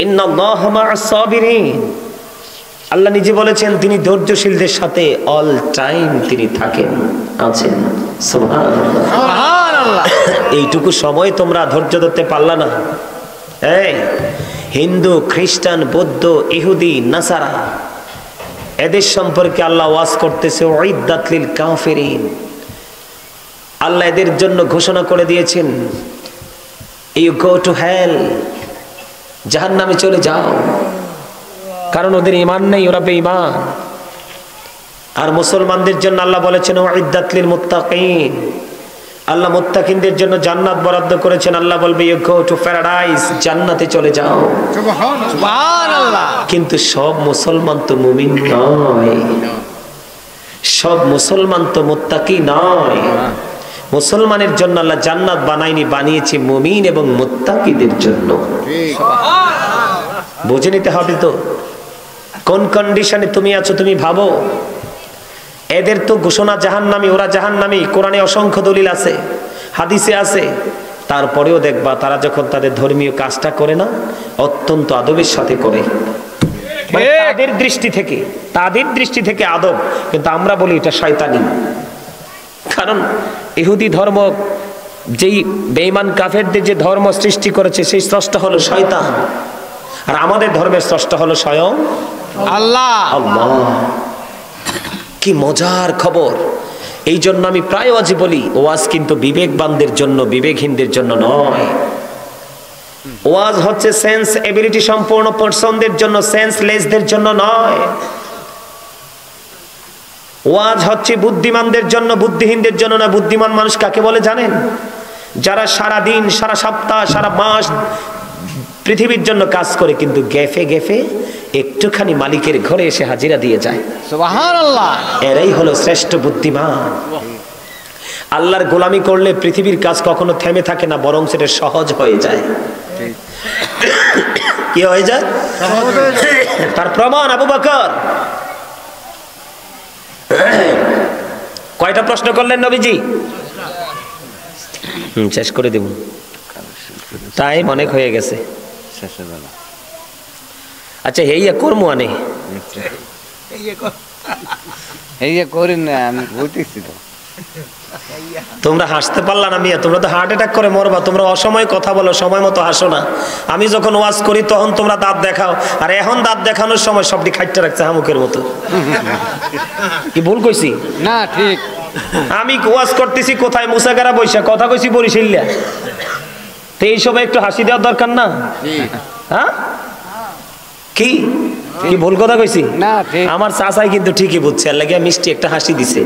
ইন্নাল্লাহা মা'আস সাবিরিন, আল্লাহ নিজে বলেছেন তিনি ধৈর্যশীলদের সাথে অল টাইম তিনি থাকেন, আছেন। সুবহানাল্লাহ। সুবহানাল্লাহ। এইটুকু সময় তোমরা ধৈর্য ধরতে পারলা না? এই হিন্দু, খ্রিস্টান, বৌদ্ধ, ইহুদি, নাসারা, এদের সম্পর্কে আল্লাহ ওয়াজ করতেছে উইদ্দাত লিল কাফিরিন। আল্লাহ এদের জন্য ঘোষণা করে দিয়েছেন, ইউ গো টু হেল, জাহান্নামে চলে যাও, কারণ ওদের ঈমান নেই, ওরা বেঈমান। আর মুসলমানদের জন্য আল্লাহ বলেছেন উইদ্দাত লিল মুত্তাকিন, আল্লাহ মুত্তাকিনদের জন্য জান্নাত বরাদ্দ করেছেন। আল্লাহ বলবে ইউ গো টু প্যারাডাইস, জান্নাতে চলে যাও। সুবহানাল্লাহ। কিন্তু সব মুসলমান তো মুমিন নয়, সব মুসলমান তো মুত্তাকি নয়। মুসলমানের জন্য আল্লাহ জান্নাত বানায়নি, বানিয়েছে মুমিন এবং মুত্তাকিদের জন্য। বুঝে নিতে হবে তো কোন কন্ডিশনে তুমি আছো। তুমি ভাবো, এদের তো ঘোষণা জাহান্নামী, ওরা জাহান্নামী, কোরআনে অসংখ্য দলিল আছে, হাদিসে আছে। তারপরেও দেখবা তারা যখন তাদের ধর্মীয় কাজটা করে না, অত্যন্ত আদবের সাথে করে, তাদের দৃষ্টি থেকে আদব। কিন্তু আমরা বলি এটা শয়তানি। কারণ ইহুদি ধর্ম, যেই বেঈমান কাফেরদের যে ধর্ম সৃষ্টি করেছে, সেই স্রষ্টা হলো শয়তান, আর আমাদের ধর্মের স্রষ্টা হলো স্বয়ং আল্লাহ। আল্লাহ। কি মজার খবর! এই জন্য আমি প্রায় ওয়াজে বলি, ওয়াজ কিন্তু বিবেকবানদের জন্য, বিবেকহীনদের জন্য নয়। ওয়াজ হচ্ছে সেন্স এবিলিটি সম্পূর্ণ পারসনদের জন্য, সেন্সলেসদের জন্য নয়। ওয়াজ হচ্ছে বুদ্ধিমানদের জন্য, বুদ্ধিহীনদের জন্য না। বুদ্ধিমান মানুষ কাকে বলে জানেন? যারা সারা দিন, সারা সপ্তাহ, সারা মাস পৃথিবীর জন্য কাজ করে, কিন্তু গেফে গেফে একটুখানি মালিকের ঘরে এসে হাজিরা দিয়ে যায়। সুবহানাল্লাহ। এরাই হলো শ্রেষ্ঠ বুদ্ধিমান। আল্লাহর গোলামি করলে পৃথিবীর কাজ কখনো থেমে থাকে না, বরং সেটা সহজ হয়ে যায়। কি হয়ে যায়? তার প্রমাণ আবু বকর। কয়টা প্রশ্ন করলেন নবীজি? শেষ করে দেব, টাইম অনেক হয়ে গেছে। আচ্ছা, হেইয়া কর্ম আনে, হেইয়া করেন না, আমি বলতেছি তো। তোমরা হাসতে পারলা না মিয়া, তোমরা তো হার্ট অ্যাটাক করে মরবা। তোমরা অসময় কথা বলো, সময় মতো হাসো না। আমি যখন ওয়াজ করি তখন তোমরা দাঁত দেখাও, আর এখন দাঁত দেখানোর সময় সবটি খাইতে রাখছে হামুকের মতো। কি ভুল কইছি? না, ঠিক। আমি ওয়াজ করতেছি কোথায়? মুসাগারা বৈশা কথা কইছি বরিশাল্লা। তো এই সময় একটু হাসি দেওয়ার দরকার না? হ্যাঁ, কি কি ভুল কথা কইছি? না, ঠিক। আমার চাচাই কিন্তু ঠিকই বুঝছে, আর লাগে মিষ্টি একটা হাসি দিছে।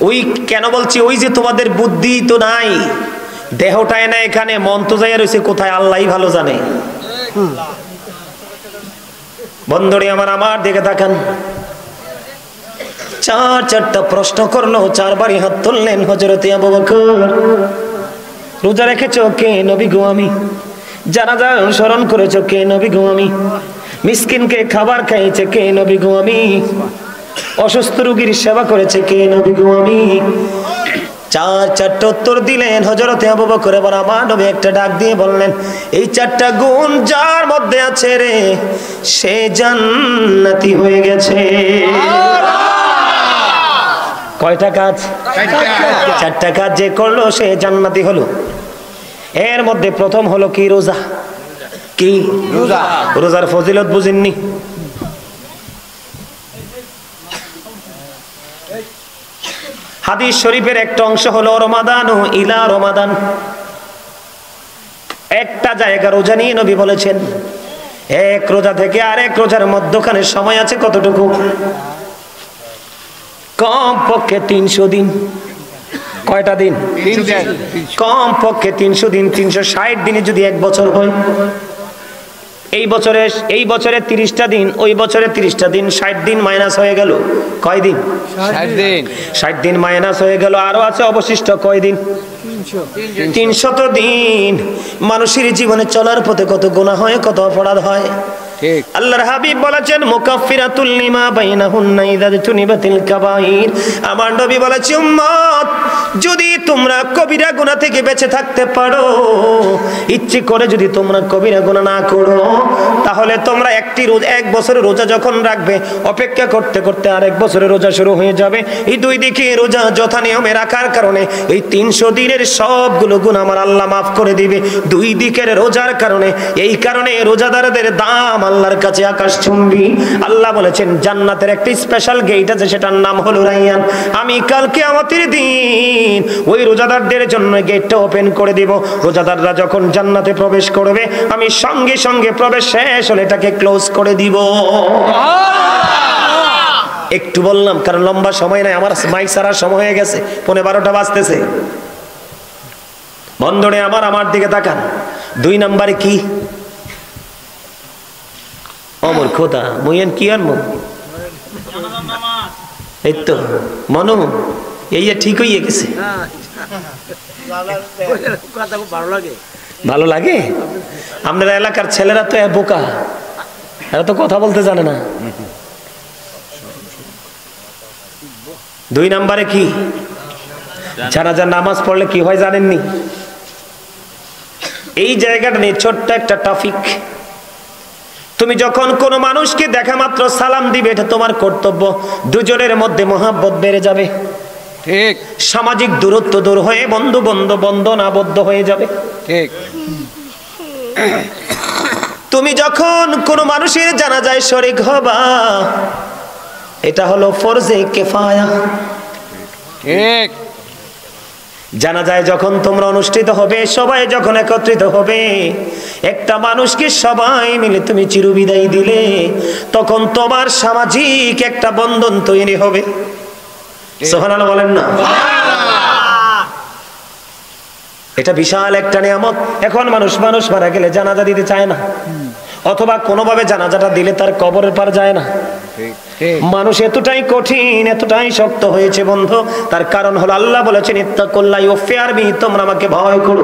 ওই কেন বলছি, ওই যে তোমাদের বুদ্ধি তো নাই, দেহটায় না, এখানে মন তো যাইয়া রয়েছে কোথায় আল্লাহই ভালো জানে। বন্ধুরে আমার দিকে তাকান। চারটা প্রশ্ন করলো, চারবারই হাত তুললেন হযরতে আবু বকর। রোজা রেখেছো? কে? নবী গো আমি। জানাজা অনুসরণ করেছো? কে? নবী গো আমি। মিসকিনকে খাবার খাইয়েছে? কে? নবী গো আমি। অসুস্থ রোগীর সেবা করেছে? কে? নবী গো আমি। চারটা উত্তর দিলেন হযরতে আবু বকর। এবার আমার নবী একটা ডাক দিয়ে বললেন, এই চারটা গুণ যার মধ্যে আছে রে, সে জান্নাতি হয়ে গেছে। কয়টা কাজ? চারটা কাজ যে করলো সে জান্নাতি হলো। এর মধ্যে প্রথম হলো কি? রোজা। কি? রোজা। রোজার ফজিলত বুঝেননি? হাদিস শরীফের একটা অংশ হলো রমাদান ইলা রমাদান। একটা জায়গা রোজা নিয়ে নবী বলেছেন, এক রোজা থেকে আরেক রোজার মধ্যখানে সময় আছে কতটুকু? কম পক্ষে 300 দিন। কয়টা দিন? কম পক্ষে 300 দিন। 360 দিনে যদি এক বছর হয়, এই বছরে 30টা দিন, ওই বছরে 30টা দিন, 60 দিন মাইনাস হয়ে গেল। কয় দিন? 60 দিন। 60 দিন মাইনাস হয়ে গেল, আরো আছে অবশিষ্ট কয় দিন? 300 দিন। মানুষের জীবনে চলার পথে কত গুনাহ হয়, কত অপরাধ হয়। ঠিক। আল্লাহর হাবিব বলেছেন মুকাফফিরাতুল লিমা বাইনাহুন্না ইযা তুনিবাতিল কাবাইর। আমার নবী বলেছে উম্মত, যদি তোমরা কবিরা গুনাহ থেকে বেঁচে থাকতে পারো, ইচ্ছে করে যদি তোমরা কবিরা গুনাহ না করো, তাহলে তোমরা এক বছরের রোজা যখন রাখবে, অপেক্ষা করতে করতে আরেক বছরের রোজা শুরু হয়ে যাবে। এই দুই দিকে রোজা যথা নিয়মে রাখার কারণে এই 300 দিনের সবগুলো গুনাহ আমার আল্লাহ মাফ করে দিবে, দুই দিকের রোজার কারণে। এই কারণে রোজাদারদের দাম আল্লাহর কাছে আকাশচুম্বী। আল্লাহ বলেছেন জান্নাতের একটি স্পেশাল গেট আছে, সেটার নাম হলো রাইয়ান। আমি কাল কিয়ামতের দিন ওই রোজাদারদের জন্য গেটটা ওপেন করে দিব। রোজাদাররা যখন জান্নাতে প্রবেশ করবে, আমি সঙ্গে সঙ্গে প্রবেশ শেষ হলে এটাকে ক্লোজ করে দিব। একটু বললাম কারণ লম্বা সময় নাই, আমার মাইক সারার সময় হয়ে গেছে, 11:15 বাজতেছে। বন্ধুরে আমার দিকে তাকান। 2 নম্বরে কি? অমর খোদা মুইয়ান কি আনমু? এই তো মনো এই ঠিক হইয়া গেছে। ভালো লাগে? আপনার এলাকার ছেলেরা তো বোকা, এরা তো কথা বলতে জানে না। 2 নম্বরে কি? জানাজার নামাজ পড়লে কি হয় জানেননি? এই জায়গাটা নিয়ে ছোট্ট একটা টপিক। তুমি যখন কোন মানুষকে দেখা মাত্র সালাম দিবে, এটা তোমার কর্তব্য। দুজনের মধ্যে মহাব্বত বেড়ে যাবে, ঠিক। সামাজিক দূরত্ব দূর হয়ে বন্ধন আবদ্ধ হয়ে যাবে, ঠিক। তুমি যখন কোন মানুষের জানাজায় শরীক হবা, এটা হলো ফরজে কিফায়া। ঠিক। জানাজায় যখন তোমরা অনুষ্ঠিত হবে, সবাই যখন একত্রিত হবে, একটা মানুষকে সবাই মিলে তুমি চিরবিদায় দিলে, তখন তোমার সামাজিক একটা বন্ধন তৈরি হবে। সুবহানাল্লাহ বলেন না? এটা বিশাল একটা নিয়ামত। এখন মানুষ মারা গেলে জানাজা দিতে চায় না, অথবা কোনোভাবে জানাজাটা দিলে তার কবরের পার যায় না। মানুষ এতটাই কঠিন, এতটাই শক্ত হয়েছে বন্ধু। তার কারণ হলো আল্লাহ বলেছেন ইত্তাকুল্লাহ ওয়া ফিরবি, তোমরা আমাকে ভয় করো।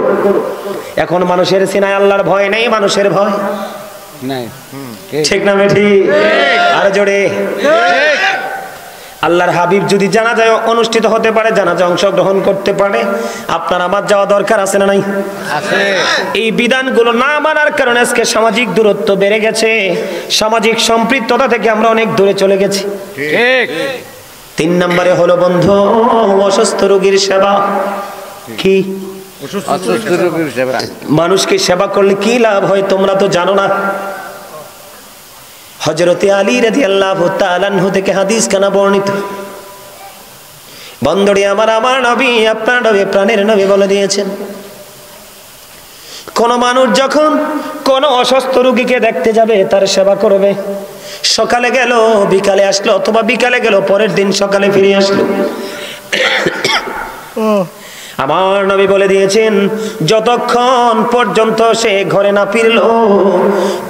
এখন মানুষের সিনায় আল্লাহর ভয় নেই, মানুষের ভয় নাই। ঠিক না বেঠি? আর জোরে আল্লাহর হাবিব যদি জানাজায় অনুষ্ঠিত হতে পারে, জানাজায় অংশগ্রহণ করতে পারে, আপনার আমার যাওয়া দরকার আছে না নাই? আছে। এই বিধানগুলো না মানার কারণে আজকে সামাজিক দূরত্ব বেড়ে গেছে, সামাজিক সম্পৃক্ততা থেকে আমরা অনেক দূরে চলে গেছি। ঠিক। 3 নম্বরে হলো বন্ধু অসুস্থ রোগীর সেবা। কি? অসুস্থ রোগীর সেবা। মানুষকে সেবা করলে কি লাভ হয় তোমরা তো জানো না। হযরতে আলী রাদিয়াল্লাহু তাআলা আনহু থেকে হাদিস কানা বর্ণিত। বন্ধুরে আমার নবী, আপনার নবী, প্রাণের নবী বলে দিয়েছেন, কোন মানুষ যখন কোন অসুস্থ রোগীকে দেখতে যাবে, তার সেবা করবে। সকালে গেল, বিকালে আসলো, অথবা বিকালে গেল, পরের দিন সকালে ফিরে আসলো। আমার নবী বলে দিয়েছেন, যতক্ষণ পর্যন্ত সে ঘরে না ফিরলো,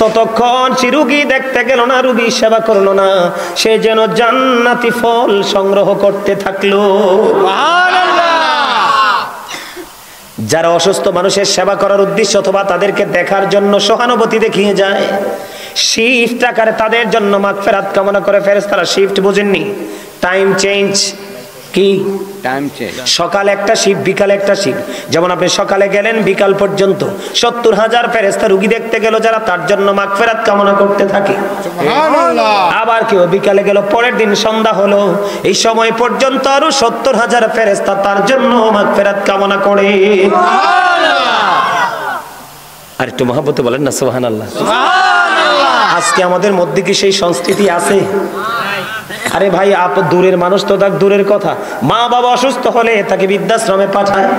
ততক্ষণ সে রোগী দেখতে গেল না, রোগী সেবা করলো না, সে যেন জান্নাতি ফল সংগ্রহ করতে থাকলো। যারা অসুস্থ মানুষের সেবা করার উদ্দেশ্য অথবা তাদেরকে দেখার জন্য সহানুভূতি দেখিয়ে যায়, শিফট আকারে তাদের জন্য মাগফিরাত কামনা করে ফেরেশতারা। শিফট বুঝেননি? Time change. কি টাইম চেঞ্জ? সকালে একটা শিফট, বিকালে একটা শিফট। যেমন আপনি সকালে গেলেন, বিকাল পর্যন্ত 70,000 ফেরেশতা রোগী দেখতে গেল, যারা তার জন্য মাগফিরাত কামনা করতে থাকে। সুবহানাল্লাহ। আবার কেউ বিকালে গেল, পরের দিন সন্ধ্যা হলো, এই সময় পর্যন্ত আরো 70,000 ফেরেশতা তার জন্য মাগফিরাত কামনা করে। আর একটু মহব্বতে বলেন না সুবহানাল্লাহ। আজকে আমাদের মধ্যে কি সেই সংস্কৃতি আছে? আরে ভাই, দূরের মানুষ তো তার দূরের কথা, মা বাবা অসুস্থ হলে তাকে বৃদ্ধাশ্রমে পাঠায়।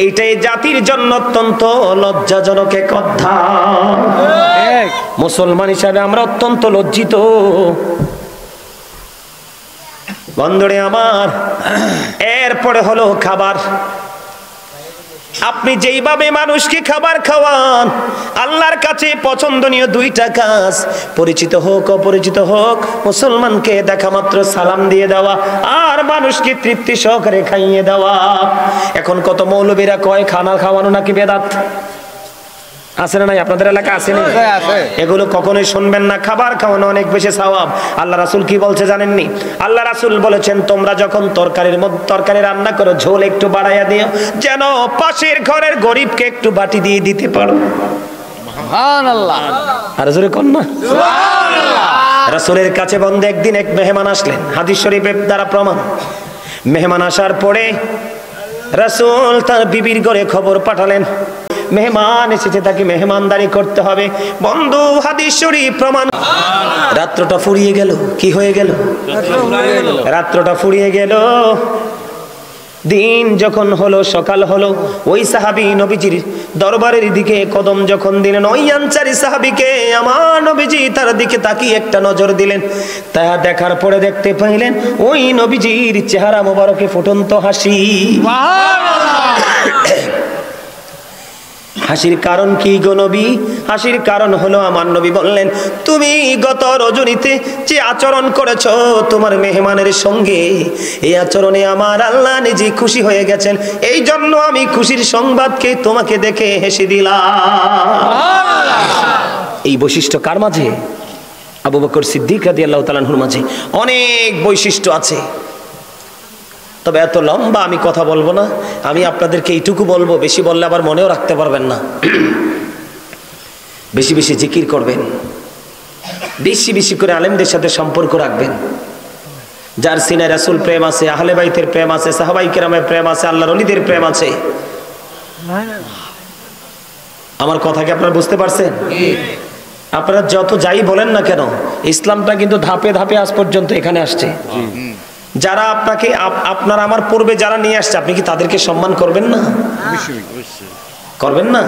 এইটাই জাতির জন্য অত্যন্ত লজ্জাজনক এক কথা। মুসলমান হিসাবে আমরা অত্যন্ত লজ্জিত। বন্ধুরে আমার, এরপরে হলো খাবার। আপনি যেইভাবে মানুষকে খাবার খাওয়ান, আল্লাহর কাছে পছন্দনীয় 2টা কাজ, পরিচিত হোক অপরিচিত হোক, মুসলমানকে দেখা মাত্র সালাম দিয়ে দেওয়া, আর মানুষকে তৃপ্তি সহকারে খাইয়ে দেওয়া। এখন কত মৌলবীরা কয় খানা খাওয়ানো নাকি বেদাত। আছে না নাই? আপনাদের এলাকা আছে না? এগুলো কখনোই শুনবেন না। খাবার খাওয়ানো অনেক বেশি সওয়াব। আল্লাহ রাসূল কি বলছে জানেননি? আল্লাহ রাসূল বলেছেন, তোমরা যখন তরকারি রান্না করো, ঝোল একটু বাড়াইয়া দিও, যেন পাশের ঘরের গরিবকে একটু বাটি দিয়ে দিতে পারো। সুবহানাল্লাহ। আর জোরে কোন না সুবহানাল্লাহ। রাসূলের কাছে বন্ধে একদিন এক মেহমান আসলেন, হাদিস শরীফের দ্বারা প্রমাণ। মেহমান আসার পরে রাসূল তার বিবির ঘরে খবর পাঠালেন, মেহমান এসেছে, তাকে মেহমানদারি করতে হবে। বন্ধু, হাদিস শরীফ প্রমাণ। রাত্রটা ফুরিয়ে গেল। কি হয়ে গেল? রাত্রটা ফুরিয়ে গেল। দিন যখন হলো, সকাল হলো, ওই সাহাবী নবীজির দরবারের দিকে কদম যখন দিলেন, ওই আনসারী সাহাবীকে আমার নবীজি তার দিকে তাকিয়ে একটা নজর দিলেন। তা দেখার পরে দেখতে পাইলেন ওই নবীজির চেহারা মোবারকে ফুটন্ত হাসি। হাসির কারণ কি গো নবী? হাসির কারণ হলো, আমার নবী বললেন, তুমি গত রজনীতে যে আচরণ করেছো তোমার মেহমানের সঙ্গে, এই আচরণে আমার আল্লাহ নিজে খুশি হয়ে গেছেন। এই জন্য আমি খুশির সংবাদকে তোমাকে দেখে হেসে দিলাম। এই বৈশিষ্ট্য কার মাঝে? আবু বকর সিদ্দিক রাদিয়াল্লাহু তাআলা আনহুর মাঝে অনেক বৈশিষ্ট্য আছে। তবে এত লম্বা আমি কথা বলবো না, আমি আপনাদেরকে এইটুকু বলবো, বেশি বললে আবার মনেও রাখতে পারবেন না। বেশি বেশি জিকির করবেন, বেশি বেশি করে আলেমদের সাথে সম্পর্ক রাখবেন। যার সিনায় রাসূল প্রেম আছে, আহলে বাইতের প্রেম আছে, সাহাবায়ে কেরামের প্রেম আছে, আল্লাহর ওলিদের প্রেম আছে। আমার কথা কি আপনারা বুঝতে পারছেন? আপনারা যত যাই বলেন না কেন, ইসলামটা কিন্তু ধাপে ধাপে আজ পর্যন্ত এখানে আসছে। যারা আপনাকে আপনারা আমার পূর্বে যারা নিয়ে আসছে, আপনি কি তাদেরকে সম্মান করবেন না? করবেন না?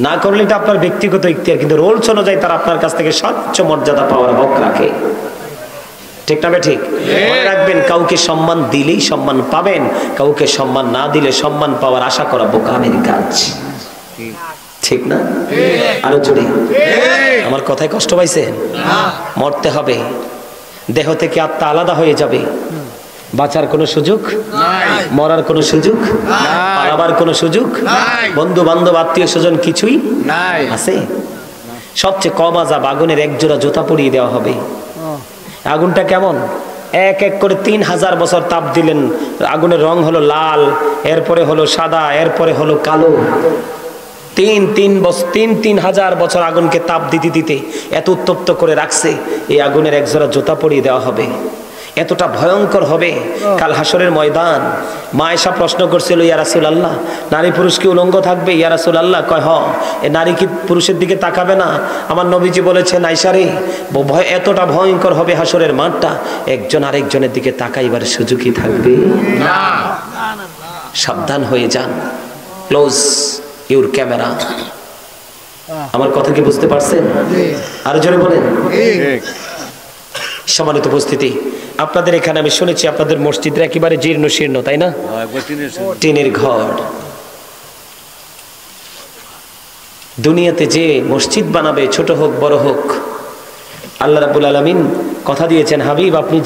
না করলে এটা আপনার ব্যক্তিগত ইখতিয়ার, কিন্তু রোলস অনুযায়ী তারা আপনার কাছ থেকে সর্বোচ্চ মর্যাদা পাওয়ার হক রাখে। ঠিক না? ঠিক। মনে রাখবেন, কাউকে সম্মান দিলেই সম্মান পাবেন, কাউকে সম্মান না দিলে সম্মান পাওয়ার আশা করা বোকামের কাজ। ঠিক না? আরো জোরে। আমার কথায় কষ্ট পাইছেন? মরতে হবে, দেহ থেকে আত্মা আলাদা হয়ে যাবে, বাঁচার কোনো সুযোগ নাই, মরার কোনো সুযোগ নাই, পালাবার কোনো সুযোগ নাই, বন্ধু বান্ধব আত্মীয় স্বজন কিছুই নাই। আছে? সবচেয়ে কম আযাব, আগুনের এক জোড়া জুতা পরিয়ে দেওয়া হবে। আগুনটা কেমন? এক এক করে 3000 বছর তাপ দিলেন, আগুনের রং হলো লাল, এরপরে হলো সাদা, এরপরে হলো কালো। 3000 বছর আগুনকে তাপ দিতে দিতে এত উত্তপ্ত করে রাখছে, এই আগুনের একজোড়া জুতা পরিয়ে দেওয়া হবে। এতটা ভয়ঙ্কর হবে কাল হাসরের ময়দান। মা আয়েশা প্রশ্ন করছিল, ইয়া রাসূলুল্লাহ, নারী পুরুষ কি উলঙ্গ থাকবে? ইয়া রাসূলুল্লাহ, কয় হ, এ নারী কি পুরুষের দিকে তাকাবে না? আমার নবীজি বলেছেন, আয়েশা রে, এতটা ভয়ঙ্কর হবে হাসরের মাঠটা, একজন আরেকজনের দিকে তাকাইবার সুযোগই থাকবে না। সাবধান হয়ে যান। Close your camera. আমার কথা কি বুঝতে পারছেন? আরো জোরে বলেন। সম্মানিত উপস্থিতি, আপনাদের এখানে আমি শুনেছি আপনাদের মসজিদটা একেবারে জীর্ণ শীর্ণ, তাই না? টিনের ঘর। দুনিয়াতে যে মসজিদ বানাবে, ছোট হোক বড় হোক, আল্লাহ রাব্বুল আলামিন কথা দিয়েছেন, হাবিব আপনি